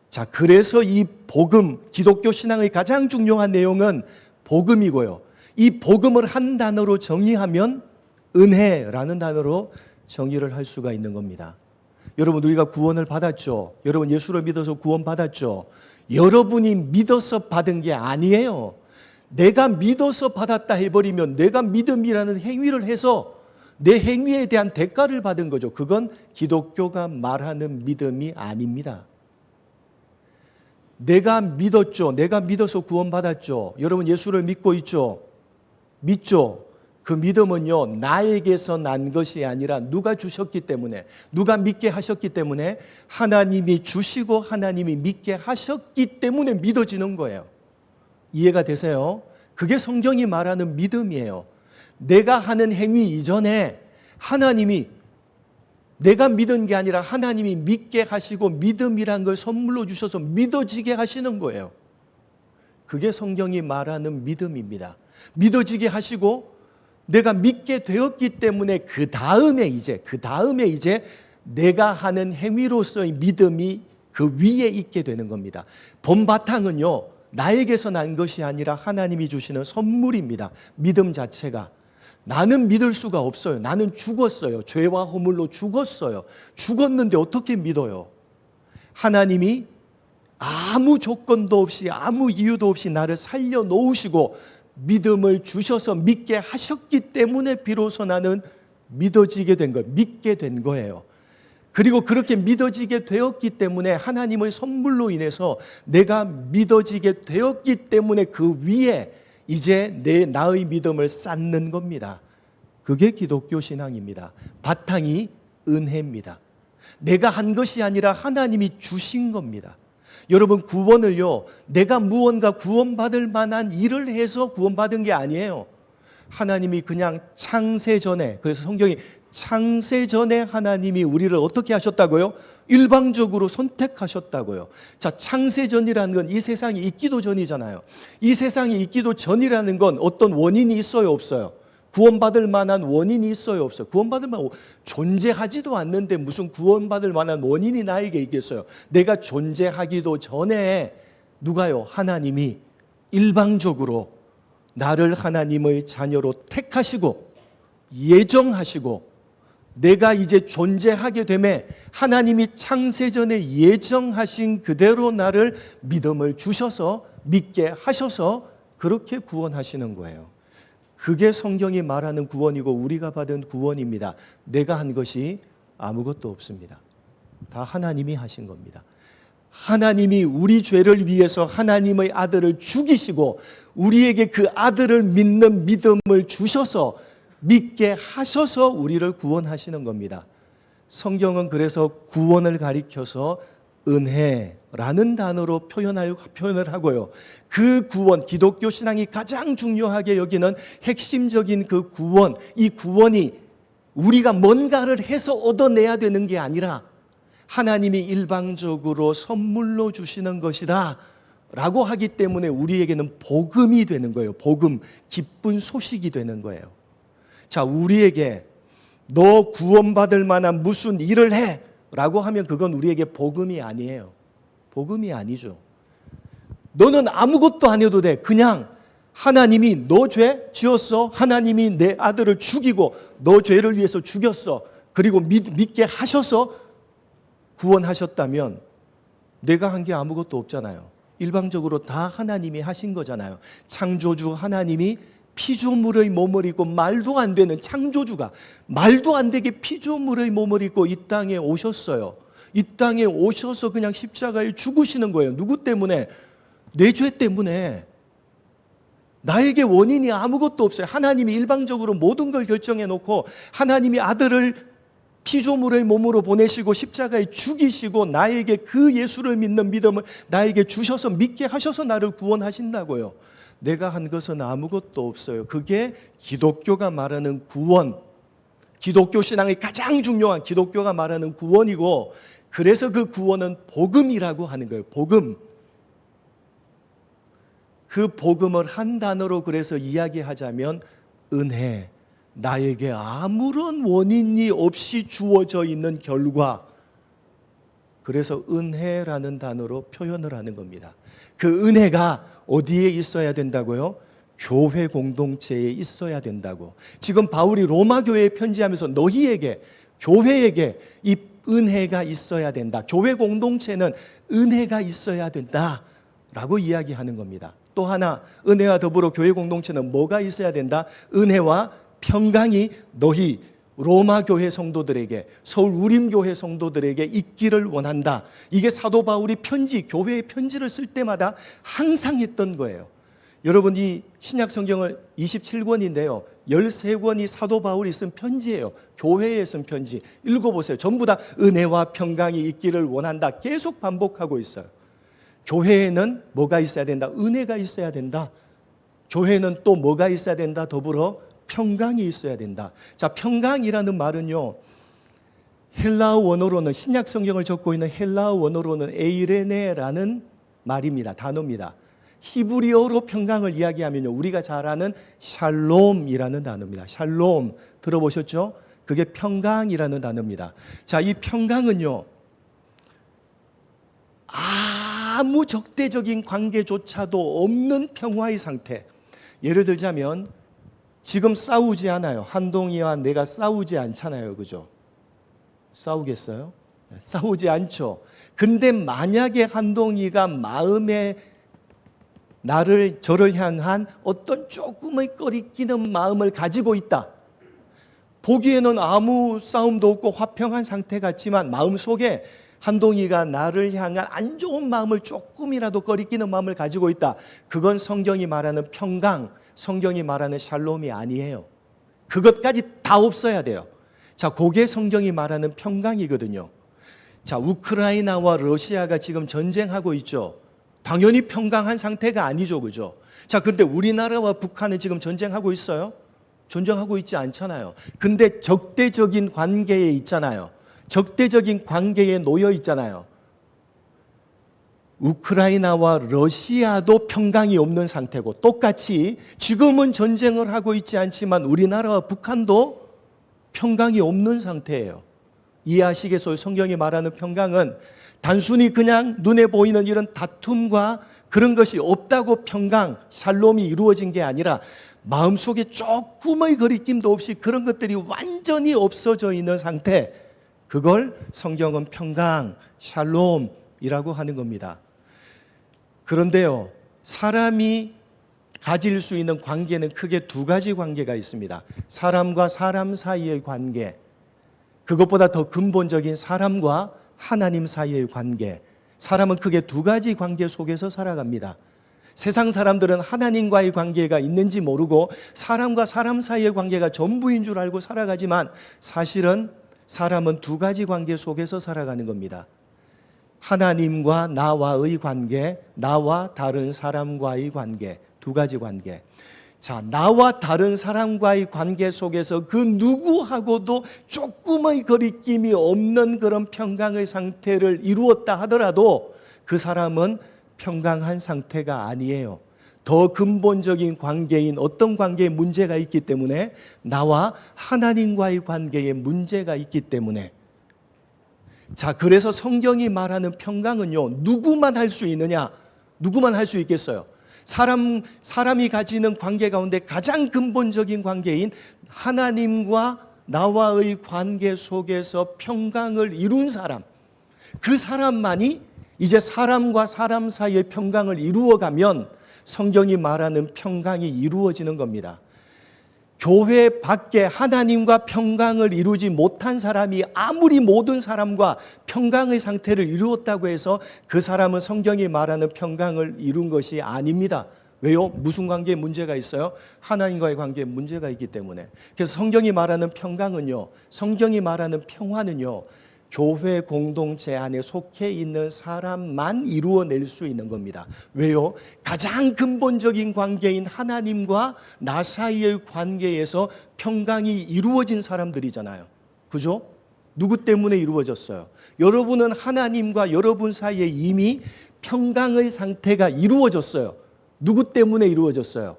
자, 그래서 이 복음, 기독교 신앙의 가장 중요한 내용은 복음이고요. 이 복음을 한 단어로 정의하면 은혜라는 단어로 정의를 할 수가 있는 겁니다. 여러분, 우리가 구원을 받았죠. 여러분, 예수를 믿어서 구원 받았죠. 여러분이 믿어서 받은 게 아니에요. 내가 믿어서 받았다 해버리면 내가 믿음이라는 행위를 해서 내 행위에 대한 대가를 받은 거죠. 그건 기독교가 말하는 믿음이 아닙니다. 내가 믿었죠. 내가 믿어서 구원받았죠. 여러분, 예수를 믿고 있죠. 믿죠. 그 믿음은요, 나에게서 난 것이 아니라 누가 주셨기 때문에, 누가 믿게 하셨기 때문에, 하나님이 주시고 하나님이 믿게 하셨기 때문에 믿어지는 거예요. 이해가 되세요? 그게 성경이 말하는 믿음이에요. 내가 하는 행위 이전에 하나님이, 내가 믿은 게 아니라 하나님이 믿게 하시고 믿음이란 걸 선물로 주셔서 믿어지게 하시는 거예요. 그게 성경이 말하는 믿음입니다. 믿어지게 하시고 내가 믿게 되었기 때문에 그 다음에 이제 내가 하는 행위로서의 믿음이 그 위에 있게 되는 겁니다. 본바탕은요, 나에게서 난 것이 아니라 하나님이 주시는 선물입니다. 믿음 자체가. 나는 믿을 수가 없어요. 나는 죽었어요. 죄와 허물로 죽었어요. 죽었는데 어떻게 믿어요? 하나님이 아무 조건도 없이 아무 이유도 없이 나를 살려놓으시고 믿음을 주셔서 믿게 하셨기 때문에 비로소 나는 믿어지게 된 거예요. 믿게 된 거예요. 그리고 그렇게 믿어지게 되었기 때문에 하나님의 선물로 인해서 내가 믿어지게 되었기 때문에 그 위에 이제 나의 믿음을 쌓는 겁니다. 그게 기독교 신앙입니다. 바탕이 은혜입니다. 내가 한 것이 아니라 하나님이 주신 겁니다. 여러분, 구원을요, 내가 무언가 구원받을 만한 일을 해서 구원받은 게 아니에요. 하나님이 그냥 창세전에, 그래서 성경이 창세전에 하나님이 우리를 어떻게 하셨다고요? 일방적으로 선택하셨다고요. 자, 창세전이라는 건 이 세상이 있기도 전이잖아요. 이 세상이 있기도 전이라는 건 어떤 원인이 있어요, 없어요? 구원받을 만한 원인이 있어요, 없어요? 구원받을 만한, 존재하지도 않는데 무슨 구원받을 만한 원인이 나에게 있겠어요? 내가 존재하기도 전에 누가요? 하나님이 일방적으로 나를 하나님의 자녀로 택하시고 예정하시고 내가 이제 존재하게 되매 하나님이 창세전에 예정하신 그대로 나를 믿음을 주셔서 믿게 하셔서 그렇게 구원하시는 거예요. 그게 성경이 말하는 구원이고 우리가 받은 구원입니다. 내가 한 것이 아무것도 없습니다. 다 하나님이 하신 겁니다. 하나님이 우리 죄를 위해서 하나님의 아들을 죽이시고 우리에게 그 아들을 믿는 믿음을 주셔서 믿게 하셔서 우리를 구원하시는 겁니다. 성경은 그래서 구원을 가리켜서 은혜라는 단어로 표현을 하고요. 그 구원, 기독교 신앙이 가장 중요하게 여기는 핵심적인 그 구원, 이 구원이 우리가 뭔가를 해서 얻어내야 되는 게 아니라 하나님이 일방적으로 선물로 주시는 것이다 라고 하기 때문에 우리에게는 복음이 되는 거예요. 복음, 기쁜 소식이 되는 거예요. 자, 우리에게 너 구원받을 만한 무슨 일을 해 라고 하면 그건 우리에게 복음이 아니에요. 복음이 아니죠. 너는 아무것도 안 해도 돼. 그냥 하나님이 너 죄 지었어. 하나님이 내 아들을 죽이고 너 죄를 위해서 죽였어. 그리고 믿게 하셔서 구원하셨다면 내가 한 게 아무것도 없잖아요. 일방적으로 다 하나님이 하신 거잖아요. 창조주 하나님이 피조물의 몸을 입고 말도 안 되는 창조주가 말도 안 되게 피조물의 몸을 입고 이 땅에 오셨어요. 이 땅에 오셔서 그냥 십자가에 죽으시는 거예요. 누구 때문에? 내 죄 때문에. 나에게 원인이 아무것도 없어요. 하나님이 일방적으로 모든 걸 결정해 놓고 하나님이 아들을 피조물의 몸으로 보내시고 십자가에 죽이시고 나에게 그 예수를 믿는 믿음을 나에게 주셔서 믿게 하셔서 나를 구원하신다고요. 내가 한 것은 아무것도 없어요. 그게 기독교가 말하는 구원, 기독교 신앙의 가장 중요한 기독교가 말하는 구원이고, 그래서 그 구원은 복음이라고 하는 거예요. 복음. 그 복음을 한 단어로 그래서 이야기하자면 은혜, 나에게 아무런 원인이 없이 주어져 있는 결과, 그래서 은혜라는 단어로 표현을 하는 겁니다. 그 은혜가 어디에 있어야 된다고요? 교회 공동체에 있어야 된다고. 지금 바울이 로마 교회에 편지하면서 너희에게, 교회에게 이 은혜가 있어야 된다. 교회 공동체는 은혜가 있어야 된다라고 이야기하는 겁니다. 또 하나, 은혜와 더불어 교회 공동체는 뭐가 있어야 된다? 은혜와 평강이 너희 로마 교회 성도들에게, 서울 우림교회 성도들에게 있기를 원한다. 이게 사도 바울이 편지, 교회의 편지를 쓸 때마다 항상 했던 거예요. 여러분, 이 신약 성경은 27권인데요. 13권이 사도 바울이 쓴 편지예요. 교회에 쓴 편지. 읽어보세요. 전부 다 은혜와 평강이 있기를 원한다. 계속 반복하고 있어요. 교회에는 뭐가 있어야 된다? 은혜가 있어야 된다. 교회는 또 뭐가 있어야 된다? 더불어 평강이 있어야 된다. 자, 평강이라는 말은요, 헬라어 원어로는, 신약 성경을 적고 있는 헬라어 원어로는 에이레네라는 말입니다. 단어입니다. 히브리어로 평강을 이야기하면요, 우리가 잘 아는 샬롬이라는 단어입니다. 샬롬 들어보셨죠? 그게 평강이라는 단어입니다. 자, 이 평강은요, 아무 적대적인 관계조차도 없는 평화의 상태. 예를 들자면 지금 싸우지 않아요. 한동희와 내가 싸우지 않잖아요. 그죠? 싸우겠어요? 싸우지 않죠. 근데 만약에 한동희가 마음에 저를 향한 어떤 조금의 꺼리끼는 마음을 가지고 있다. 보기에는 아무 싸움도 없고 화평한 상태 같지만 마음속에 한동희가 나를 향한 안 좋은 마음을 조금이라도 꺼리끼는 마음을 가지고 있다. 그건 성경이 말하는 평강, 성경이 말하는 샬롬이 아니에요. 그것까지 다 없어야 돼요. 자, 그게 성경이 말하는 평강이거든요. 자, 우크라이나와 러시아가 지금 전쟁하고 있죠. 당연히 평강한 상태가 아니죠. 그죠? 자, 그런데 우리나라와 북한은 지금 전쟁하고 있어요? 전쟁하고 있지 않잖아요. 근데 적대적인 관계에 있잖아요. 적대적인 관계에 놓여 있잖아요. 우크라이나와 러시아도 평강이 없는 상태고, 똑같이 지금은 전쟁을 하고 있지 않지만 우리나라와 북한도 평강이 없는 상태예요. 이해하시겠어요? 성경이 말하는 평강은 단순히 그냥 눈에 보이는 이런 다툼과 그런 것이 없다고 평강, 샬롬이 이루어진 게 아니라 마음속에 조금의 거리낌도 없이 그런 것들이 완전히 없어져 있는 상태, 그걸 성경은 평강, 샬롬이라고 하는 겁니다. 그런데요, 사람이 가질 수 있는 관계는 크게 두 가지 관계가 있습니다. 사람과 사람 사이의 관계, 그것보다 더 근본적인 사람과 하나님 사이의 관계. 사람은 크게 두 가지 관계 속에서 살아갑니다. 세상 사람들은 하나님과의 관계가 있는지 모르고 사람과 사람 사이의 관계가 전부인 줄 알고 살아가지만, 사실은 사람은 두 가지 관계 속에서 살아가는 겁니다. 하나님과 나와의 관계, 나와 다른 사람과의 관계, 두 가지 관계. 자, 나와 다른 사람과의 관계 속에서 그 누구하고도 조금의 거리낌이 없는 그런 평강의 상태를 이루었다 하더라도 그 사람은 평강한 상태가 아니에요. 더 근본적인 관계인 어떤 관계에 문제가 있기 때문에, 나와 하나님과의 관계에 문제가 있기 때문에. 자, 그래서 성경이 말하는 평강은요, 누구만 할 수 있느냐? 누구만 할 수 있겠어요? 사람이 가지는 관계 가운데 가장 근본적인 관계인 하나님과 나와의 관계 속에서 평강을 이룬 사람, 그 사람만이 이제 사람과 사람 사이의 평강을 이루어가면 성경이 말하는 평강이 이루어지는 겁니다. 교회 밖에 하나님과 평강을 이루지 못한 사람이 아무리 모든 사람과 평강의 상태를 이루었다고 해서 그 사람은 성경이 말하는 평강을 이룬 것이 아닙니다. 왜요? 무슨 관계에 문제가 있어요? 하나님과의 관계에 문제가 있기 때문에. 그래서 성경이 말하는 평강은요, 성경이 말하는 평화는요, 교회 공동체 안에 속해 있는 사람만 이루어낼 수 있는 겁니다. 왜요? 가장 근본적인 관계인 하나님과 나 사이의 관계에서 평강이 이루어진 사람들이잖아요. 그죠? 누구 때문에 이루어졌어요? 여러분은 하나님과 여러분 사이에 이미 평강의 상태가 이루어졌어요. 누구 때문에 이루어졌어요?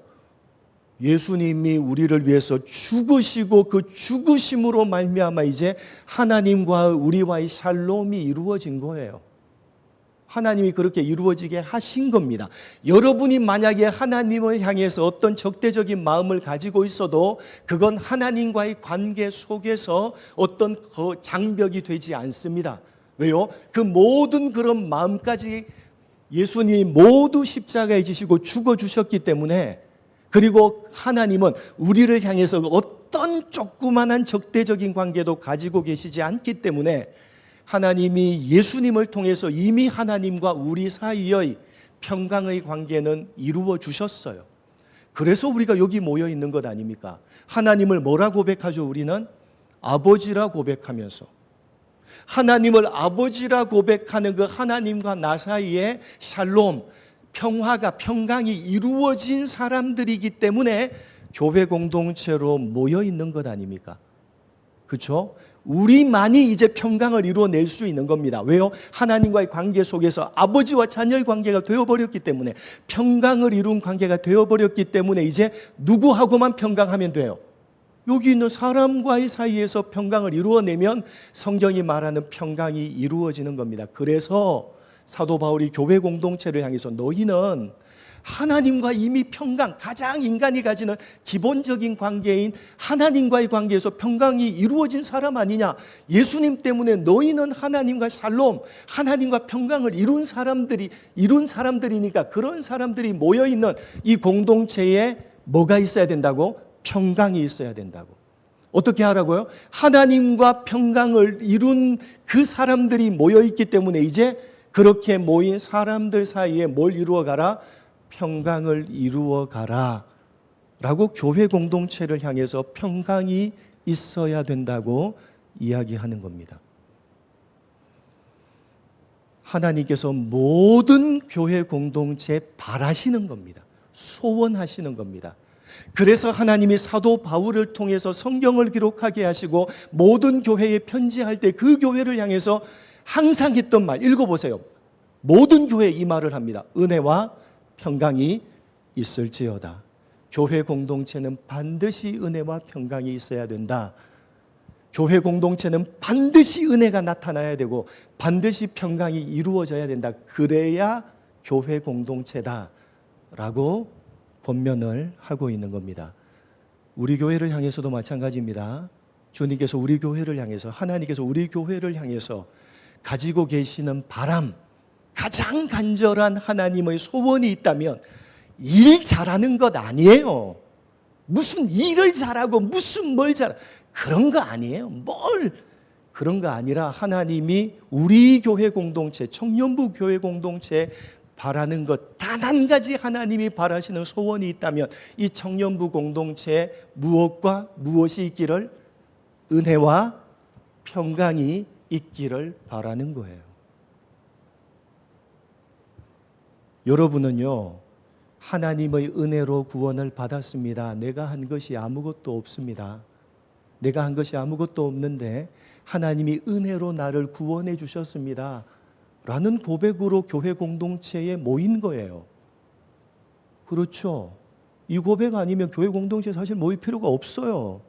예수님이 우리를 위해서 죽으시고 그 죽으심으로 말미암아 이제 하나님과 우리와의 샬롬이 이루어진 거예요. 하나님이 그렇게 이루어지게 하신 겁니다. 여러분이 만약에 하나님을 향해서 어떤 적대적인 마음을 가지고 있어도 그건 하나님과의 관계 속에서 어떤 장벽이 되지 않습니다. 왜요? 그 모든 그런 마음까지 예수님이 모두 십자가에 지시고 죽어주셨기 때문에, 그리고 하나님은 우리를 향해서 어떤 조그만한 적대적인 관계도 가지고 계시지 않기 때문에 하나님이 예수님을 통해서 이미 하나님과 우리 사이의 평강의 관계는 이루어 주셨어요. 그래서 우리가 여기 모여 있는 것 아닙니까? 하나님을 뭐라 고백하죠? 우리는 아버지라 고백하면서, 하나님을 아버지라 고백하는 그 하나님과 나 사이에 샬롬, 평화가, 평강이 이루어진 사람들이기 때문에 교회 공동체로 모여 있는 것 아닙니까? 그렇죠? 우리만이 이제 평강을 이루어낼 수 있는 겁니다. 왜요? 하나님과의 관계 속에서 아버지와 자녀의 관계가 되어버렸기 때문에, 평강을 이룬 관계가 되어버렸기 때문에 이제 누구하고만 평강하면 돼요? 여기 있는 사람과의 사이에서 평강을 이루어내면 성경이 말하는 평강이 이루어지는 겁니다. 그래서 사도 바울이 교회 공동체를 향해서 너희는 하나님과 이미 평강, 가장 인간이 가지는 기본적인 관계인 하나님과의 관계에서 평강이 이루어진 사람 아니냐? 예수님 때문에 너희는 하나님과 샬롬, 하나님과 평강을 이룬 사람들이니까 그런 사람들이 모여 있는 이 공동체에 뭐가 있어야 된다고? 평강이 있어야 된다고. 어떻게 하라고요? 하나님과 평강을 이룬 그 사람들이 모여 있기 때문에 이제 그렇게 모인 사람들 사이에 뭘 이루어 가라? 평강을 이루어 가라 라고 교회 공동체를 향해서 평강이 있어야 된다고 이야기하는 겁니다. 하나님께서 모든 교회 공동체 바라시는 겁니다. 소원하시는 겁니다. 그래서 하나님이 사도 바울을 통해서 성경을 기록하게 하시고 모든 교회에 편지할 때 그 교회를 향해서 항상 했던 말 읽어보세요. 모든 교회에 이 말을 합니다. 은혜와 평강이 있을지어다. 교회 공동체는 반드시 은혜와 평강이 있어야 된다. 교회 공동체는 반드시 은혜가 나타나야 되고 반드시 평강이 이루어져야 된다. 그래야 교회 공동체다 라고 권면을 하고 있는 겁니다. 우리 교회를 향해서도 마찬가지입니다. 주님께서 우리 교회를 향해서, 하나님께서 우리 교회를 향해서 가지고 계시는 바람, 가장 간절한 하나님의 소원이 있다면 일 잘하는 것 아니에요. 무슨 일을 잘하고 무슨 뭘 잘하고 그런 거 아니에요. 그런 거 아니라 하나님이 우리 교회 공동체, 청년부 교회 공동체 바라는 것 단 한 가지 하나님이 바라시는 소원이 있다면 이 청년부 공동체에 무엇과 무엇이 있기를? 은혜와 평강이 있기를 바라는 거예요. 여러분은요, 하나님의 은혜로 구원을 받았습니다. 내가 한 것이 아무것도 없습니다. 내가 한 것이 아무것도 없는데 하나님이 은혜로 나를 구원해 주셨습니다. 라는 고백으로 교회 공동체에 모인 거예요. 그렇죠? 이 고백 아니면 교회 공동체에 사실 모일 필요가 없어요.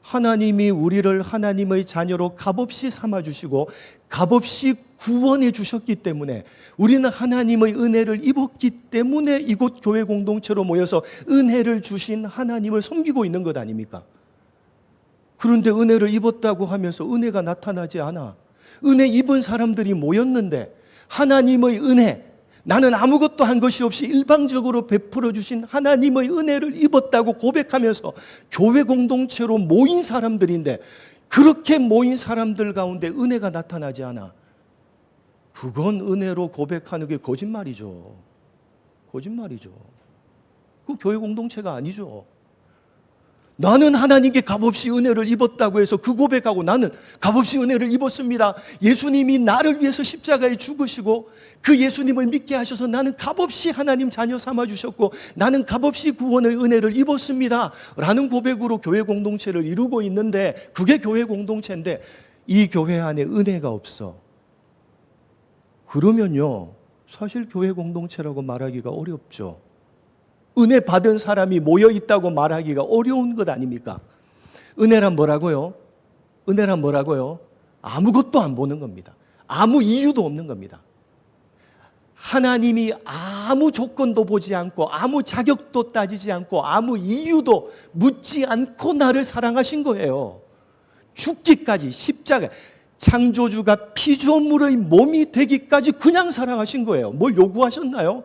하나님이 우리를 하나님의 자녀로 값없이 삼아주시고 값없이 구원해 주셨기 때문에, 우리는 하나님의 은혜를 입었기 때문에 이곳 교회 공동체로 모여서 은혜를 주신 하나님을 섬기고 있는 것 아닙니까? 그런데 은혜를 입었다고 하면서 은혜가 나타나지 않아. 은혜 입은 사람들이 모였는데 하나님의 은혜, 나는 아무것도 한 것이 없이 일방적으로 베풀어 주신 하나님의 은혜를 입었다고 고백하면서 교회 공동체로 모인 사람들인데, 그렇게 모인 사람들 가운데 은혜가 나타나지 않아. 그건 은혜로 고백하는 게 거짓말이죠. 거짓말이죠. 그 교회 공동체가 아니죠. 나는 하나님께 값없이 은혜를 입었다고 해서 그 고백하고 나는 값없이 은혜를 입었습니다. 예수님이 나를 위해서 십자가에 죽으시고 그 예수님을 믿게 하셔서 나는 값없이 하나님 자녀 삼아 주셨고 나는 값없이 구원의 은혜를 입었습니다. 라는 고백으로 교회 공동체를 이루고 있는데 그게 교회 공동체인데 이 교회 안에 은혜가 없어. 그러면요, 사실 교회 공동체라고 말하기가 어렵죠. 은혜 받은 사람이 모여 있다고 말하기가 어려운 것 아닙니까? 은혜란 뭐라고요? 은혜란 뭐라고요? 아무것도 안 보는 겁니다. 아무 이유도 없는 겁니다. 하나님이 아무 조건도 보지 않고 아무 자격도 따지지 않고 아무 이유도 묻지 않고 나를 사랑하신 거예요. 죽기까지 십자가, 창조주가 피조물의 몸이 되기까지 그냥 사랑하신 거예요. 뭘 요구하셨나요?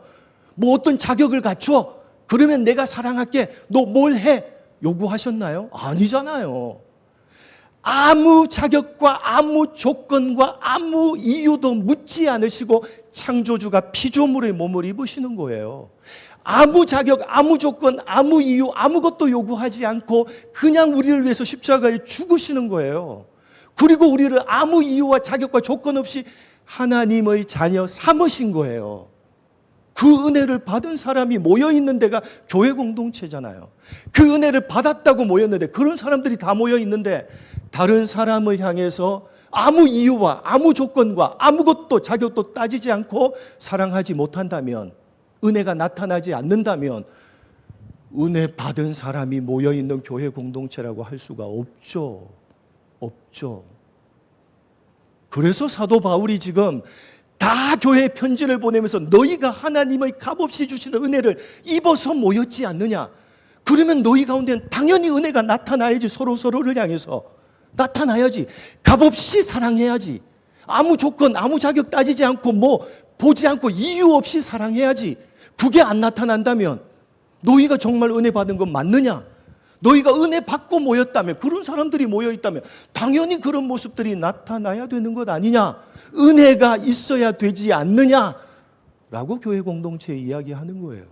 뭐 어떤 자격을 갖춰? 그러면 내가 사랑할게. 너 뭘 해? 요구하셨나요? 아니잖아요. 아무 자격과 아무 조건과 아무 이유도 묻지 않으시고 창조주가 피조물의 몸을 입으시는 거예요. 아무 자격, 아무 조건, 아무 이유, 아무것도 요구하지 않고 그냥 우리를 위해서 십자가에 죽으시는 거예요. 그리고 우리를 아무 이유와 자격과 조건 없이 하나님의 자녀 삼으신 거예요. 그 은혜를 받은 사람이 모여있는 데가 교회 공동체잖아요. 그 은혜를 받았다고 모였는데 그런 사람들이 다 모여있는데 다른 사람을 향해서 아무 이유와 아무 조건과 아무것도 자격도 따지지 않고 사랑하지 못한다면, 은혜가 나타나지 않는다면 은혜 받은 사람이 모여있는 교회 공동체라고 할 수가 없죠. 없죠. 그래서 사도 바울이 지금 다 교회에 편지를 보내면서 너희가 하나님의 값없이 주시는 은혜를 입어서 모였지 않느냐? 그러면 너희 가운데는 당연히 은혜가 나타나야지. 서로를 향해서 나타나야지. 값없이 사랑해야지. 아무 조건, 아무 자격 따지지 않고 뭐 보지 않고 이유 없이 사랑해야지. 그게 안 나타난다면 너희가 정말 은혜 받은 건 맞느냐? 너희가 은혜 받고 모였다면, 그런 사람들이 모여있다면 당연히 그런 모습들이 나타나야 되는 것 아니냐? 은혜가 있어야 되지 않느냐? 라고 교회 공동체에 이야기하는 거예요.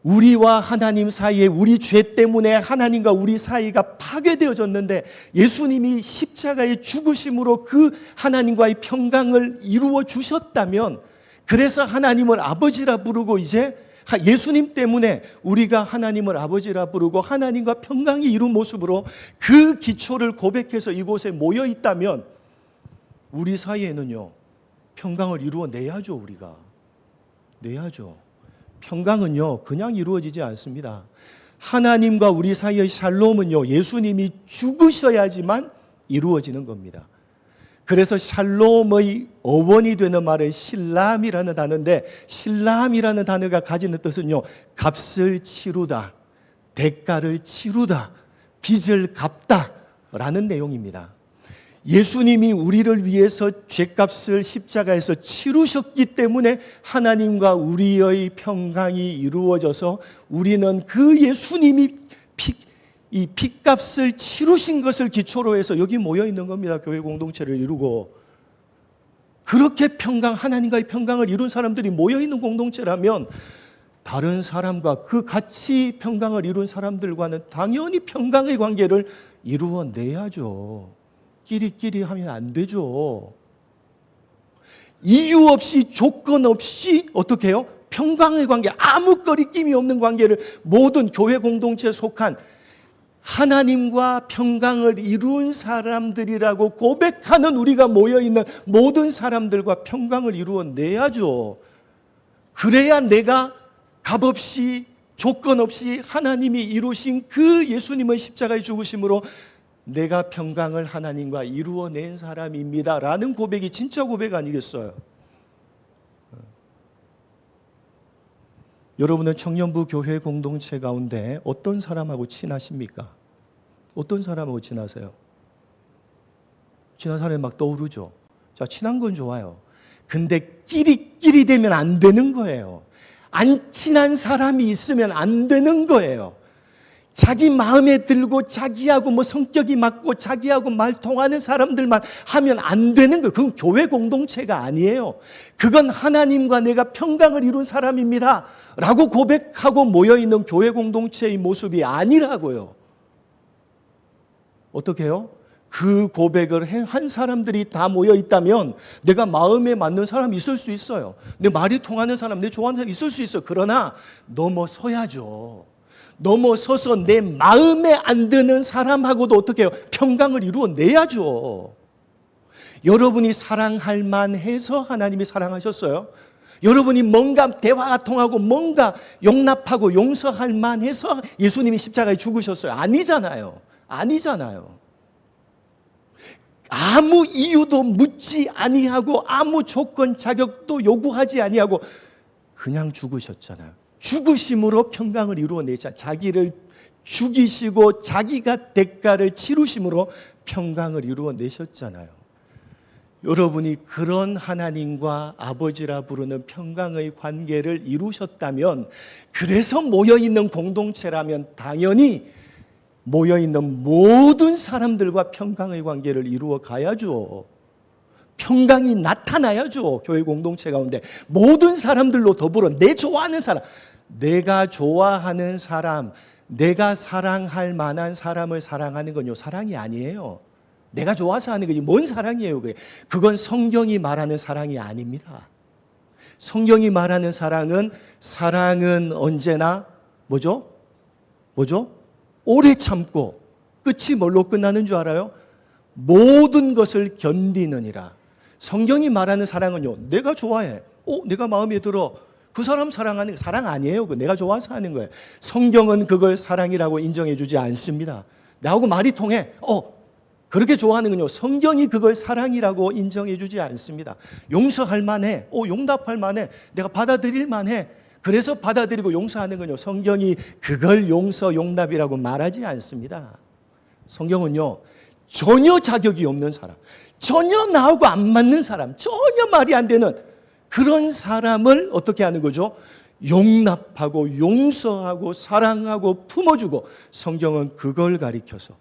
우리와 하나님 사이에 우리 죄 때문에 하나님과 우리 사이가 파괴되어졌는데 예수님이 십자가의 죽으심으로 그 하나님과의 평강을 이루어 주셨다면, 그래서 하나님을 아버지라 부르고 이제 예수님 때문에 우리가 하나님을 아버지라 부르고 하나님과 평강이 이룬 모습으로 그 기초를 고백해서 이곳에 모여 있다면 우리 사이에는요, 평강을 이루어내야죠. 우리가 내야죠. 평강은요 그냥 이루어지지 않습니다. 하나님과 우리 사이의 샬롬은요 예수님이 죽으셔야지만 이루어지는 겁니다. 그래서 샬롬의 어원이 되는 말은 실람이라는 단어인데, 실람이라는 단어가 가지는 뜻은요, 값을 치루다, 대가를 치루다, 빚을 갚다 라는 내용입니다. 예수님이 우리를 위해서 죄값을 십자가에서 치루셨기 때문에 하나님과 우리의 평강이 이루어져서 우리는 그 예수님이 이 빚값을 치루신 것을 기초로 해서 여기 모여 있는 겁니다. 교회 공동체를 이루고. 그렇게 평강, 하나님과의 평강을 이룬 사람들이 모여 있는 공동체라면 다른 사람과 그 같이 평강을 이룬 사람들과는 당연히 평강의 관계를 이루어내야죠. 끼리끼리 하면 안 되죠. 이유 없이, 조건 없이 어떻게 해요? 평강의 관계, 아무 거리낌이 없는 관계를 모든 교회 공동체에 속한 하나님과 평강을 이룬 사람들이라고 고백하는 우리가 모여있는 모든 사람들과 평강을 이루어내야죠. 그래야 내가 값없이, 조건 없이 하나님이 이루신 그 예수님의 십자가의 죽으심으로 내가 평강을 하나님과 이루어낸 사람입니다 라는 고백이 진짜 고백 아니겠어요? 여러분은 청년부 교회 공동체 가운데 어떤 사람하고 친하십니까? 어떤 사람하고 친하세요? 친한 사람이 막 떠오르죠. 자, 친한 건 좋아요. 근데 끼리끼리 되면 안 되는 거예요. 안 친한 사람이 있으면 안 되는 거예요. 자기 마음에 들고 자기하고 뭐 성격이 맞고 자기하고 말 통하는 사람들만 하면 안 되는 거예요. 그건 교회 공동체가 아니에요. 그건 하나님과 내가 평강을 이룬 사람입니다 라고 고백하고 모여있는 교회 공동체의 모습이 아니라고요. 어떻게 해요? 그 고백을 한 사람들이 다 모여있다면 내가 마음에 맞는 사람이 있을 수 있어요. 내 말이 통하는 사람, 내 좋아하는 사람이 있을 수 있어요. 그러나 넘어서야죠. 넘어서서 내 마음에 안 드는 사람하고도 어떻게 해요? 평강을 이루어내야죠. 여러분이 사랑할 만해서 하나님이 사랑하셨어요. 여러분이 뭔가 대화가 통하고 뭔가 용납하고 용서할 만해서 예수님이 십자가에 죽으셨어요. 아니잖아요. 아니잖아요. 아무 이유도 묻지 아니하고 아무 조건 자격도 요구하지 아니하고 그냥 죽으셨잖아요. 죽으심으로 평강을 이루어내자. 자기를 죽이시고 자기가 대가를 치르심으로 평강을 이루어내셨잖아요. 여러분이 그런 하나님과 아버지라 부르는 평강의 관계를 이루셨다면, 그래서 모여있는 공동체라면 당연히 모여있는 모든 사람들과 평강의 관계를 이루어 가야죠. 평강이 나타나야죠. 교회 공동체 가운데 모든 사람들로 더불어 내 좋아하는 사람, 내가 좋아하는 사람, 내가 사랑할 만한 사람을 사랑하는 건요, 사랑이 아니에요. 내가 좋아서 하는 거지 뭔 사랑이에요 그게. 그건 성경이 말하는 사랑이 아닙니다. 성경이 말하는 사랑은 언제나 뭐죠? 오래 참고 끝이 뭘로 끝나는 줄 알아요? 모든 것을 견디느니라. 성경이 말하는 사랑은요, 내가 좋아해, 내가 마음에 들어, 그 사람 사랑하는 거 사랑 아니에요. 내가 좋아서 하는 거예요. 성경은 그걸 사랑이라고 인정해 주지 않습니다. 나하고 말이 통해, 그렇게 좋아하는군요. 성경이 그걸 사랑이라고 인정해 주지 않습니다. 용서할 만해, 용납할 만해, 내가 받아들일 만해, 그래서 받아들이고 용서하는 건요, 성경이 그걸 용서, 용납이라고 말하지 않습니다. 성경은요, 전혀 자격이 없는 사람, 전혀 나하고 안 맞는 사람, 전혀 말이 안 되는 그런 사람을 어떻게 하는 거죠? 용납하고 용서하고 사랑하고 품어주고, 성경은 그걸 가리켜서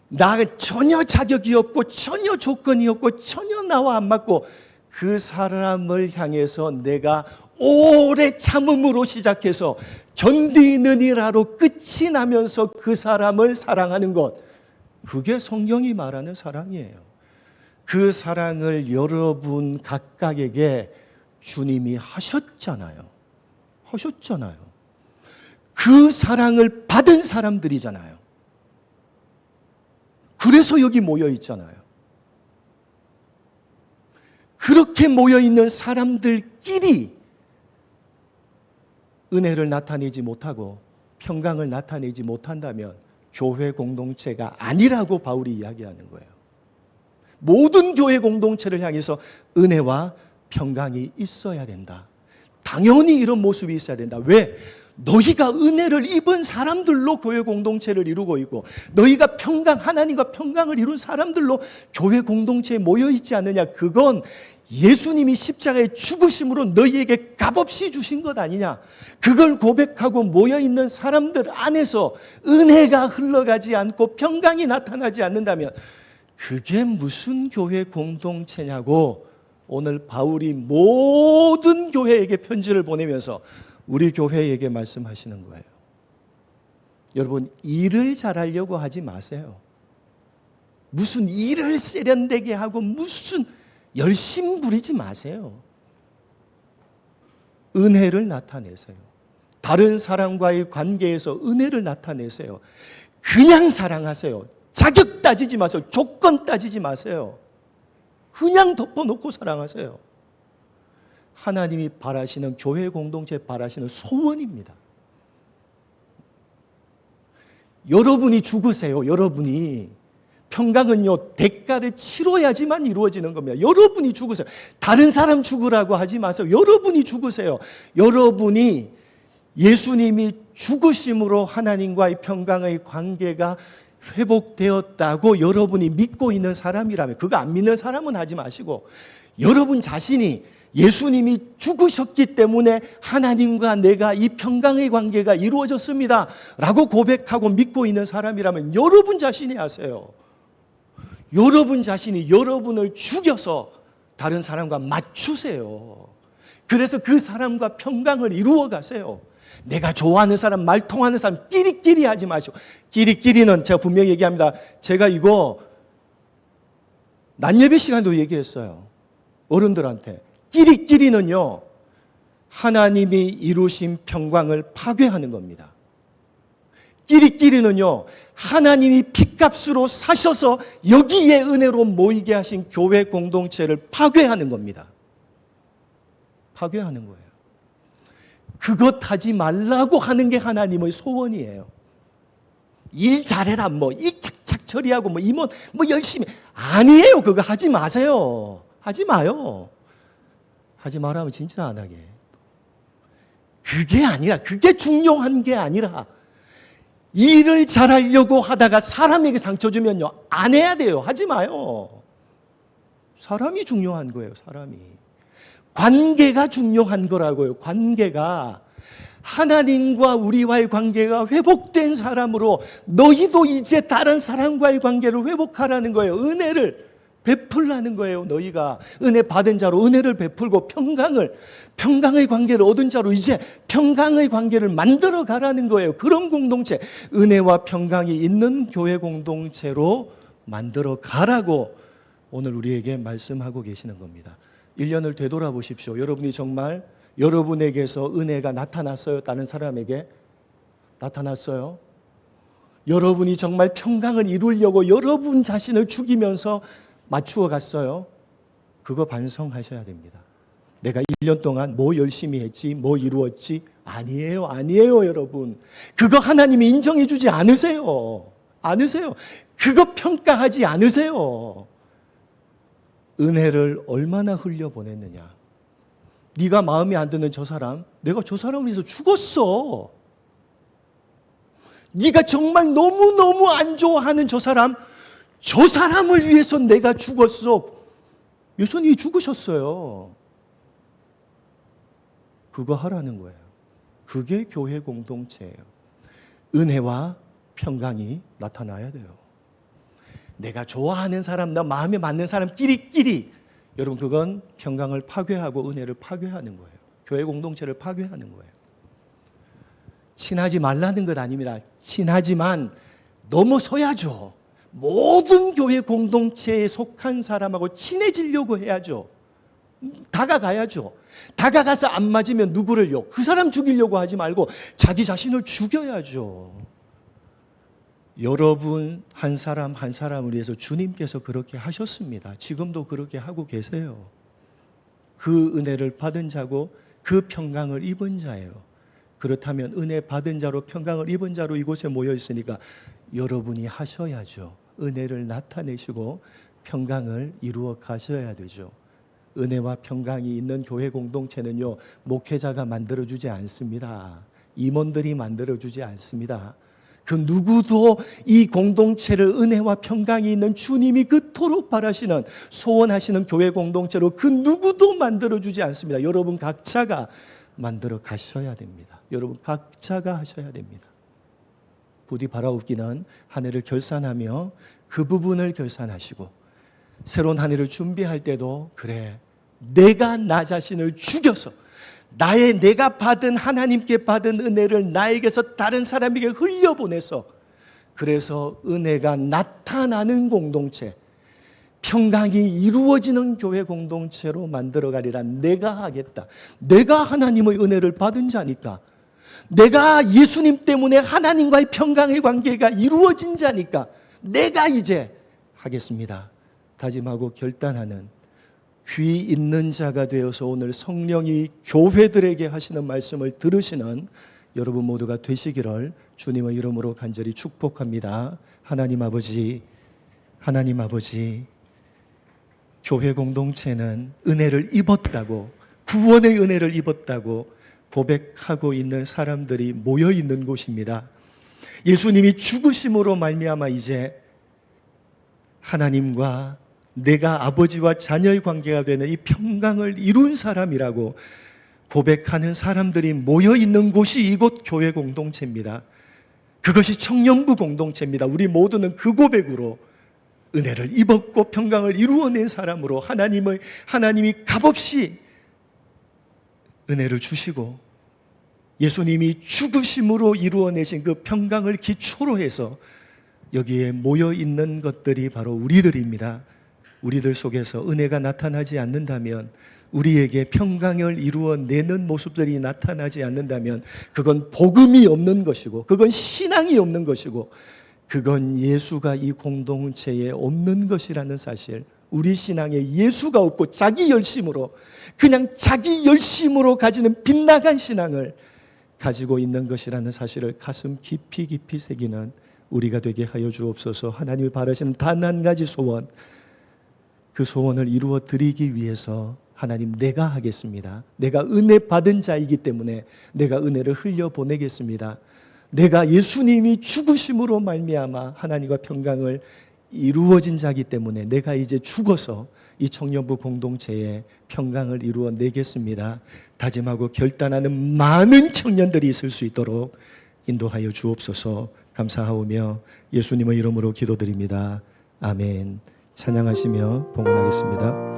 나 전혀 자격이 없고 전혀 조건이 없고 전혀 나와 안 맞고 그 사람을 향해서 내가 오래 참음으로 시작해서 견디느니라로 끝이 나면서 그 사람을 사랑하는 것, 그게 성경이 말하는 사랑이에요. 그 사랑을 여러분 각각에게 주님이 하셨잖아요. 그 사랑을 받은 사람들이잖아요. 그래서 여기 모여 있잖아요. 그렇게 모여 있는 사람들끼리 은혜를 나타내지 못하고 평강을 나타내지 못한다면 교회 공동체가 아니라고 바울이 이야기하는 거예요. 모든 교회 공동체를 향해서 은혜와 평강이 있어야 된다. 당연히 이런 모습이 있어야 된다. 왜? 너희가 은혜를 입은 사람들로 교회 공동체를 이루고 있고, 너희가 하나님과 평강을 이룬 사람들로 교회 공동체에 모여 있지 않느냐. 그건 예수님이 십자가에 죽으심으로 너희에게 값없이 주신 것 아니냐. 그걸 고백하고 모여있는 사람들 안에서 은혜가 흘러가지 않고 평강이 나타나지 않는다면 그게 무슨 교회 공동체냐고 오늘 바울이 모든 교회에게 편지를 보내면서 우리 교회에게 말씀하시는 거예요. 여러분, 일을 잘하려고 하지 마세요. 무슨 일을 세련되게 하고 무슨 열심 부리지 마세요. 은혜를 나타내세요. 다른 사람과의 관계에서 은혜를 나타내세요. 그냥 사랑하세요. 자격 따지지 마세요. 조건 따지지 마세요. 그냥 덮어놓고 사랑하세요. 하나님이 바라시는, 교회 공동체 바라시는 소원입니다. 여러분이 죽으세요. 여러분이. 평강은요, 대가를 치러야지만 이루어지는 겁니다. 여러분이 죽으세요. 다른 사람 죽으라고 하지 마세요. 여러분이 죽으세요. 여러분이 예수님이 죽으심으로 하나님과의 평강의 관계가 회복되었다고 여러분이 믿고 있는 사람이라면, 그거 안 믿는 사람은 하지 마시고, 여러분 자신이 예수님이 죽으셨기 때문에 하나님과 내가 이 평강의 관계가 이루어졌습니다 라고 고백하고 믿고 있는 사람이라면 여러분 자신이 하세요. 여러분 자신이 여러분을 죽여서 다른 사람과 맞추세요. 그래서 그 사람과 평강을 이루어 가세요. 내가 좋아하는 사람, 말 통하는 사람 끼리끼리 하지 마시고. 끼리끼리는 제가 분명히 얘기합니다. 제가 이거 낮 예배 시간도 얘기했어요. 어른들한테. 끼리끼리는요, 하나님이 이루신 평강을 파괴하는 겁니다. 끼리끼리는요, 하나님이 핏값으로 사셔서 여기에 은혜로 모이게 하신 교회 공동체를 파괴하는 겁니다. 파괴하는 거예요. 그것 하지 말라고 하는 게 하나님의 소원이에요. 일 잘해라, 일 착착 처리하고, 임원, 열심히. 아니에요. 그거 하지 마세요. 하지 마요. 하지 말라면 진짜 안 하게. 그게 아니라, 그게 중요한 게 아니라, 일을 잘하려고 하다가 사람에게 상처 주면요, 안 해야 돼요. 하지 마요. 사람이 중요한 거예요, 사람이. 관계가 중요한 거라고요, 관계가. 하나님과 우리와의 관계가 회복된 사람으로 너희도 이제 다른 사람과의 관계를 회복하라는 거예요. 은혜를 베풀라는 거예요. 너희가 은혜 받은 자로 은혜를 베풀고 평강의 관계를 얻은 자로 이제 평강의 관계를 만들어 가라는 거예요. 그런 공동체, 은혜와 평강이 있는 교회 공동체로 만들어 가라고 오늘 우리에게 말씀하고 계시는 겁니다. 1년을 되돌아보십시오. 여러분이 정말 여러분에게서 은혜가 나타났어요? 다른 사람에게 나타났어요? 여러분이 정말 평강을 이루려고 여러분 자신을 죽이면서 맞추어 갔어요? 그거 반성하셔야 됩니다. 내가 1년 동안 뭐 열심히 했지, 뭐 이루었지? 아니에요, 아니에요, 여러분. 그거 하나님이 인정해 주지 않으세요. 그거 평가하지 않으세요. 은혜를 얼마나 흘려보냈느냐. 네가 마음에 안 드는 저 사람, 내가 저 사람을 위해서 죽었어. 네가 정말 너무너무 안 좋아하는 저 사람을 위해서 내가 죽었어. 예수님이 죽으셨어요. 그거 하라는 거예요. 그게 교회 공동체예요. 은혜와 평강이 나타나야 돼요. 내가 좋아하는 사람, 나 마음에 맞는 사람 끼리끼리, 여러분 그건 평강을 파괴하고 은혜를 파괴하는 거예요. 교회 공동체를 파괴하는 거예요. 친하지 말라는 것 아닙니다. 친하지만 넘어서야죠. 모든 교회 공동체에 속한 사람하고 친해지려고 해야죠. 다가가야죠. 다가가서 안 맞으면 누구를요? 그 사람 죽이려고 하지 말고 자기 자신을 죽여야죠. 여러분 한 사람 한 사람을 위해서 주님께서 그렇게 하셨습니다. 지금도 그렇게 하고 계세요. 그 은혜를 받은 자고 그 평강을 입은 자예요. 그렇다면 은혜 받은 자로 평강을 입은 자로 이곳에 모여 있으니까 여러분이 하셔야죠. 은혜를 나타내시고 평강을 이루어 가셔야 되죠. 은혜와 평강이 있는 교회 공동체는요, 목회자가 만들어주지 않습니다. 임원들이 만들어주지 않습니다. 그 누구도 이 공동체를 은혜와 평강이 있는 주님이 그토록 바라시는, 소원하시는 교회 공동체로 그 누구도 만들어주지 않습니다. 여러분 각자가 만들어 가셔야 됩니다. 여러분 각자가 하셔야 됩니다. 부디 바라옵기는 한 해를 결산하며 그 부분을 결산하시고, 새로운 한 해를 준비할 때도 그래, 내가 나 자신을 죽여서 내가 받은, 하나님께 받은 은혜를 나에게서 다른 사람에게 흘려보내서, 그래서 은혜가 나타나는 공동체, 평강이 이루어지는 교회 공동체로 만들어가리라. 내가 하겠다. 내가 하나님의 은혜를 받은 자니까, 내가 예수님 때문에 하나님과의 평강의 관계가 이루어진 자니까 내가 이제 하겠습니다. 다짐하고 결단하는 귀 있는 자가 되어서 오늘 성령이 교회들에게 하시는 말씀을 들으시는 여러분 모두가 되시기를 주님의 이름으로 간절히 축복합니다. 하나님 아버지, 교회 공동체는 은혜를 입었다고, 구원의 은혜를 입었다고 고백하고 있는 사람들이 모여 있는 곳입니다. 예수님이 죽으심으로 말미암아 이제 하나님과 내가 아버지와 자녀의 관계가 되는 이 평강을 이룬 사람이라고 고백하는 사람들이 모여 있는 곳이 이곳 교회 공동체입니다. 그것이 청년부 공동체입니다. 우리 모두는 그 고백으로 은혜를 입었고 평강을 이루어낸 사람으로 하나님이 값없이 은혜를 주시고 예수님이 죽으심으로 이루어내신 그 평강을 기초로 해서 여기에 모여 있는 것들이 바로 우리들입니다. 우리들 속에서 은혜가 나타나지 않는다면, 우리에게 평강을 이루어내는 모습들이 나타나지 않는다면 그건 복음이 없는 것이고, 그건 신앙이 없는 것이고, 그건 예수가 이 공동체에 없는 것이라는 사실, 우리 신앙에 예수가 없고 자기 열심으로, 그냥 자기 열심으로 가지는 빗나간 신앙을 가지고 있는 것이라는 사실을 가슴 깊이 깊이 새기는 우리가 되게 하여 주옵소서. 하나님이 바라시는 단 한 가지 소원, 그 소원을 이루어 드리기 위해서 하나님, 내가 하겠습니다. 내가 은혜 받은 자이기 때문에 내가 은혜를 흘려 보내겠습니다. 내가 예수님이 죽으심으로 말미암아 하나님과 평강을 이루어진 자이기 때문에 내가 이제 죽어서 이 청년부 공동체에 평강을 이루어 내겠습니다. 다짐하고 결단하는 많은 청년들이 있을 수 있도록 인도하여 주옵소서. 감사하오며 예수님의 이름으로 기도드립니다. 아멘. 찬양하시며 봉헌하겠습니다.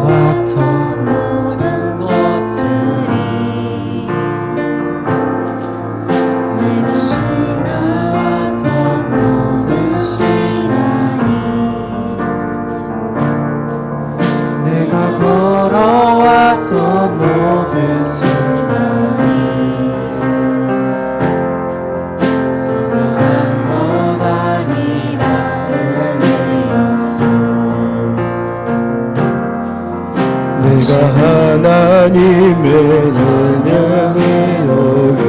왔던 모든 것들이 내가 지나왔던 모든 시간이 내가 걸어왔던 모든 순간이 당연한 것 아니라 은혜였어. 내가 하나님의 찬양의 여름,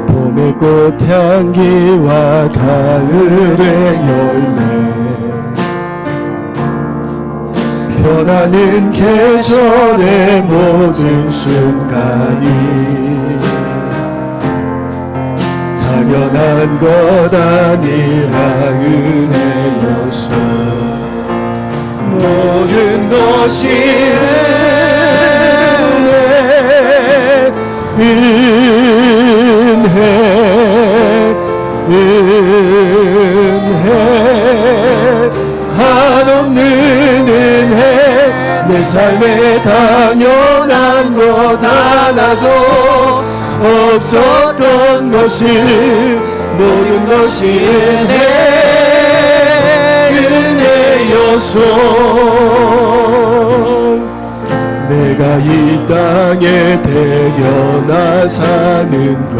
봄의 꽃향기와 가을의 열매, 변하는 계절의 모든 순간이 당연한 것 아니라 은혜였소. 모든 것이 은혜, 한없는 은혜, 내 삶에 당연한 것 하나도 없었던 것을, 모든 것이 은혜였소. 내가 이 땅에 태어나 사는 것,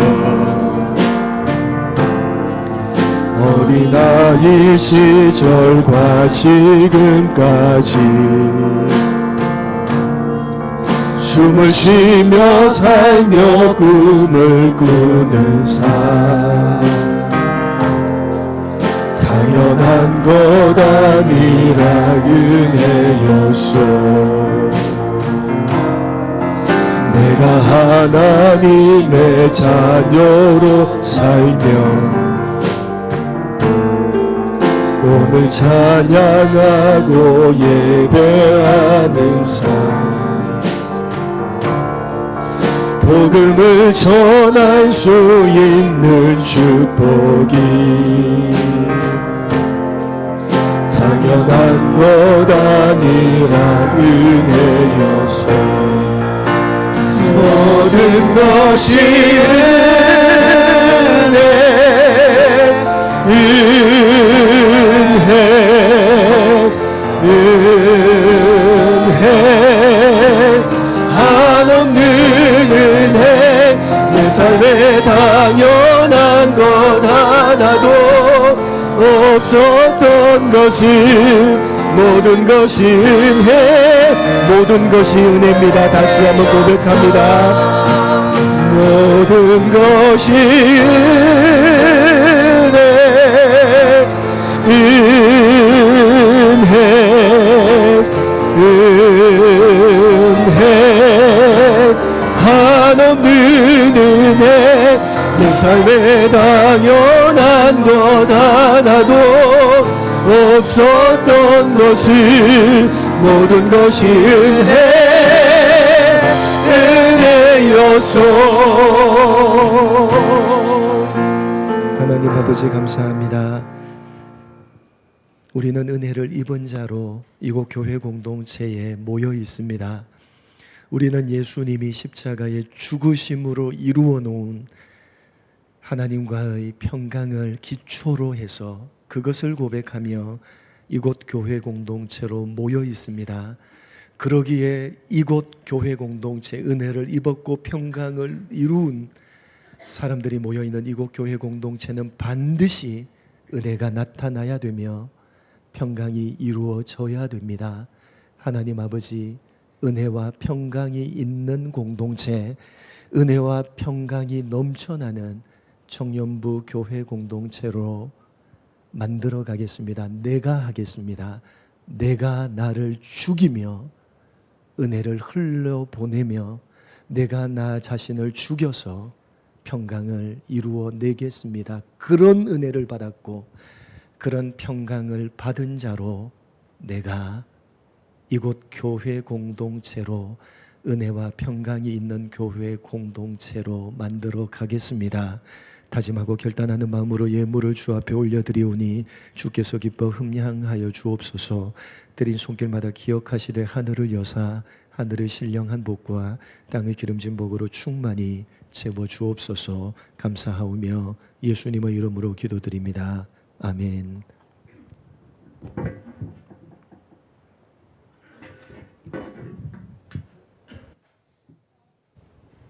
어린아이 시절과 지금까지 숨을 쉬며 살며 꿈을 꾸는 삶, 당연한 것 아니라 은혜였소. 내가 하나님의 자녀로 살며 오늘 찬양하고 예배하는 삶, 복음을 전할 수 있는 축복이 당연한 것 아니라 은혜였소. 모든 것이 은혜, 한없는 은혜, 내 삶에 당연한 것 하나도 없었던 것을, 모든 것이 은혜, 모든 것이 은혜입니다. 다시 한번 고백합니다. 모든 것이 은혜 한없는 은혜 내 삶에 당연한 것 하나도 없었던 것을 모든 것이 은혜였소. 하나님 아버지 감사합니다. 우리는 은혜를 입은 자로 이곳 교회 공동체에 모여 있습니다. 우리는 예수님이 십자가의 죽으심으로 이루어 놓은 하나님과의 평강을 기초로 해서 그것을 고백하며 이곳 교회 공동체로 모여 있습니다. 그러기에 이곳 교회 공동체 은혜를 입었고 평강을 이룬 사람들이 모여 있는 이곳 교회 공동체는 반드시 은혜가 나타나야 되며 평강이 이루어져야 됩니다. 하나님 아버지, 은혜와 평강이 있는 공동체, 은혜와 평강이 넘쳐나는 청년부 교회 공동체로 만들어 가겠습니다. 내가 하겠습니다. 내가 나를 죽이며 은혜를 흘려보내며 내가 나 자신을 죽여서 평강을 이루어 내겠습니다. 그런 은혜를 받았고 그런 평강을 받은 자로 내가 이곳 교회 공동체로 은혜와 평강이 있는 교회 공동체로 만들어 가겠습니다. 다짐하고 결단하는 마음으로 예물을 주 앞에 올려드리오니 주께서 기뻐 흠양하여 주옵소서. 드린 손길마다 기억하시되 하늘을 여사 하늘의 신령한 복과 땅의 기름진 복으로 충만히 채워 주옵소서. 감사하오며 예수님의 이름으로 기도드립니다. 아멘.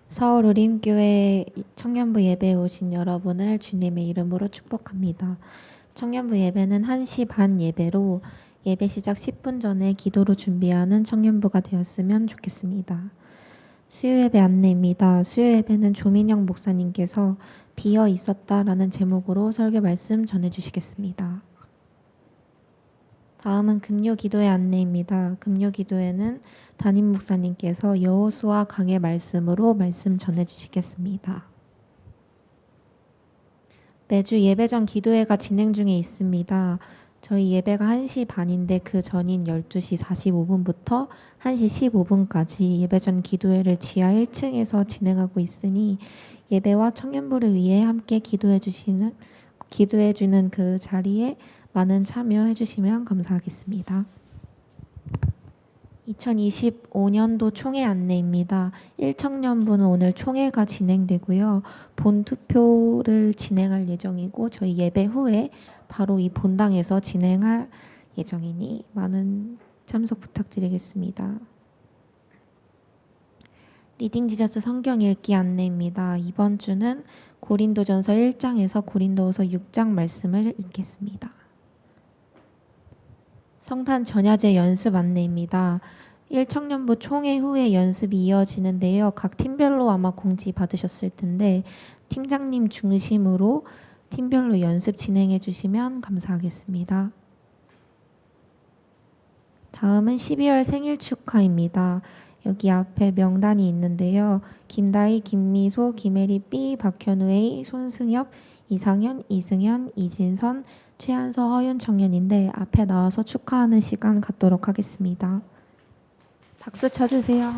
서울 우림교회 청년부 예배에 오신 여러분을 주님의 이름으로 축복합니다. 청년부 예배는 1시 반 예배로 예배 시작 10분 전에 기도로 준비하는 청년부가 되었으면 좋겠습니다. 수요예배 안내입니다. 수요예배는 조민영 목사님께서 비어 있었다라는 제목으로 설교 말씀 전해주시겠습니다. 다음은 금요기도회 안내입니다. 금요기도회는 담임 목사님께서 여호수아 강의 말씀으로 말씀 전해주시겠습니다. 매주 예배 전 기도회가 진행 중에 있습니다. 저희 예배가 1시 반인데 그 전인 12시 45분부터 1시 15분까지 예배 전 기도회를 지하 1층에서 진행하고 있으니 예배와 청년부를 위해 함께 기도해주는 그 자리에 많은 참여해 주시면 감사하겠습니다. 2025년도 총회 안내입니다. 1청년부는 오늘 총회가 진행되고요. 본투표를 진행할 예정이고 저희 예배 후에 바로 이 본당에서 진행할 예정이니 많은 참석 부탁드리겠습니다. 리딩 지저스 성경 읽기 안내입니다. 이번 주는 고린도전서 1장에서 고린도후서 6장 말씀을 읽겠습니다. 성탄 전야제 연습 안내입니다. 1청년부 총회 후에 연습이 이어지는데요. 각 팀별로 아마 공지 받으셨을 텐데 팀장님 중심으로 팀별로 연습 진행해 주시면 감사하겠습니다. 다음은 12월 생일 축하입니다. 여기 앞에 명단이 있는데요. 김다희, 김미소, 김혜리 B, 박현우 A, 손승엽, 이상현, 이승현, 이진선, 최한서, 허윤 청년인데 앞에 나와서 축하하는 시간 갖도록 하겠습니다. 박수 쳐주세요.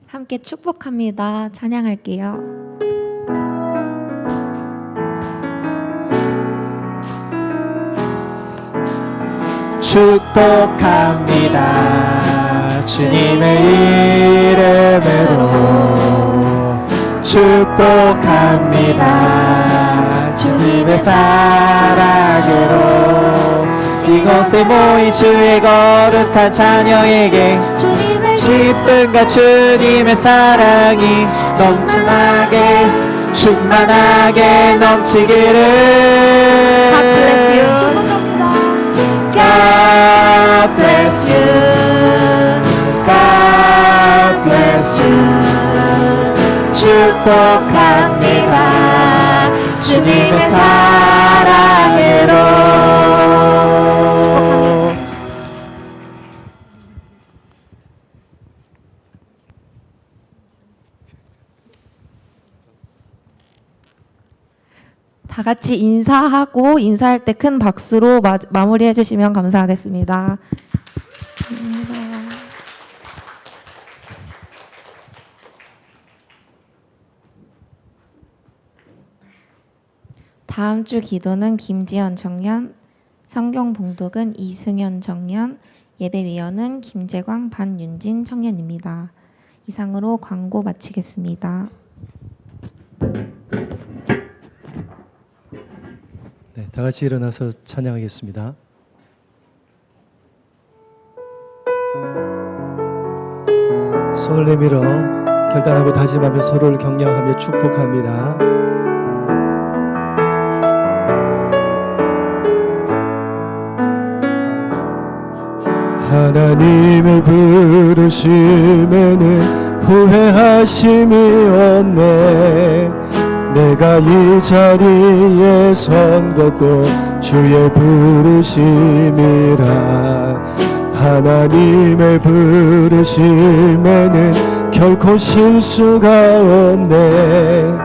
함께 축복합니다. 찬양할게요. 축복합니다. 주님의 이름으로 축복합니다. 주님의 사랑으로 이곳에 모인 주의 거룩한 자녀에게 주님의 기쁨과 주님의 사랑이 넘쳐나게 충만하게 넘치기를. God bless you. God bless you. God bless you. 축복합니다. 주님의 사랑으로. 다 같이 인사하고 인사할 때 큰 박수로 마무리해 주시면 감사하겠습니다. 다음 주 기도는 김지연 청년, 성경 봉독은 이승현 청년, 예배위원은 김재광, 반윤진 청년입니다. 이상으로 광고 마치겠습니다. 네, 다 같이 일어나서 찬양하겠습니다. 손을 내밀어 결단하고 다짐하며 서로를 격려하며 축복합니다. 하나님의 부르심에는 후회하심이 없네. 내가 이 자리에 선 것도 주의 부르심이라. 하나님의 부르심에는 결코 실수가 없네.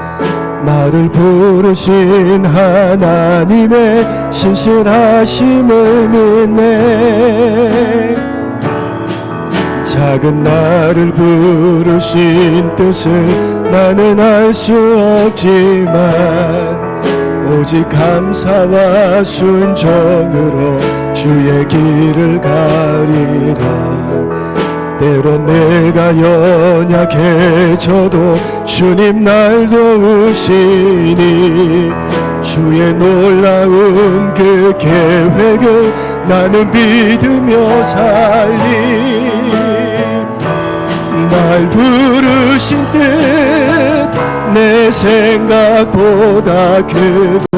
나를 부르신 하나님의 신실하심을 믿네. 작은 나를 부르신 뜻을 나는 알 수 없지만 오직 감사와 순종으로 주의 길을 가리라. 때론 내가 연약해져도 주님 날 도우시니 주의 놀라운 그 계획을 나는 믿으며 살리. 날 부르신 뜻 내 생각보다 크고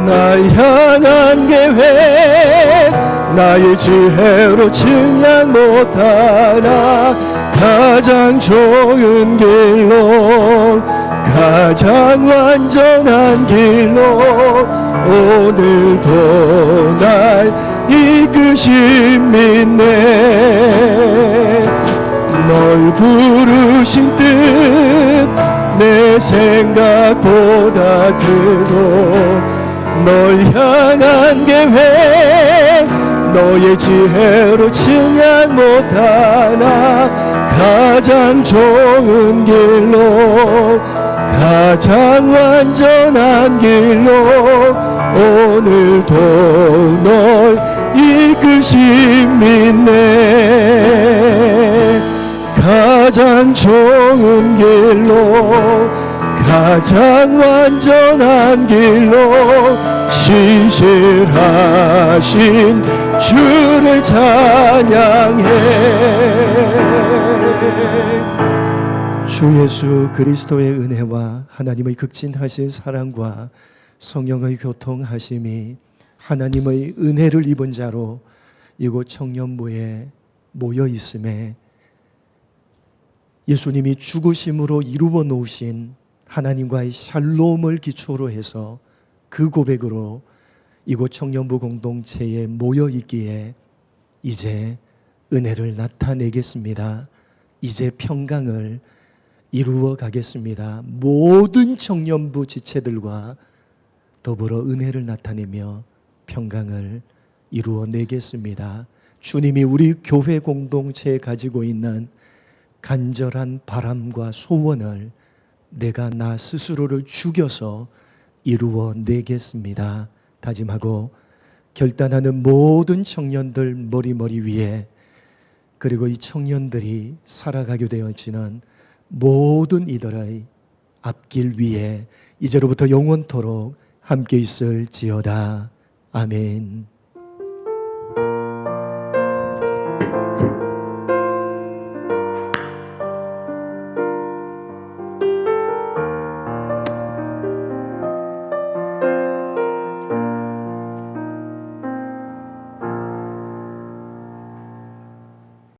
날 향한 계획 나의 지혜로 증량 못하나 가장 좋은 길로 가장 완전한 길로 오늘도 날 이끄신 믿네. 널 부르신 뜻 내 생각보다 크고 널 향한 계획 너의 지혜로 증량 못하나 가장 좋은 길로 가장 완전한 길로 오늘도 널 이끄신 믿네. 가장 좋은 길로 가장 완전한 길로 신실하신 주를 찬양해. 주 예수 그리스도의 은혜와 하나님의 극진하신 사랑과 성령의 교통하심이 하나님의 은혜를 입은 자로 이곳 청년부에 모여 있음에 예수님이 죽으심으로 이루어 놓으신 하나님과의 샬롬을 기초로 해서 그 고백으로 이곳 청년부 공동체에 모여 있기에 이제 은혜를 나타내겠습니다. 이제 평강을 이루어 가겠습니다. 모든 청년부 지체들과 더불어 은혜를 나타내며 평강을 이루어 내겠습니다. 주님이 우리 교회 공동체에 가지고 있는 간절한 바람과 소원을 내가 나 스스로를 죽여서 이루어 내겠습니다. 다짐하고 결단하는 모든 청년들 머리 위에, 그리고 이 청년들이 살아가게 되어지는 모든 이들의 앞길 위에 이제로부터 영원토록 함께 있을지어다. 아멘.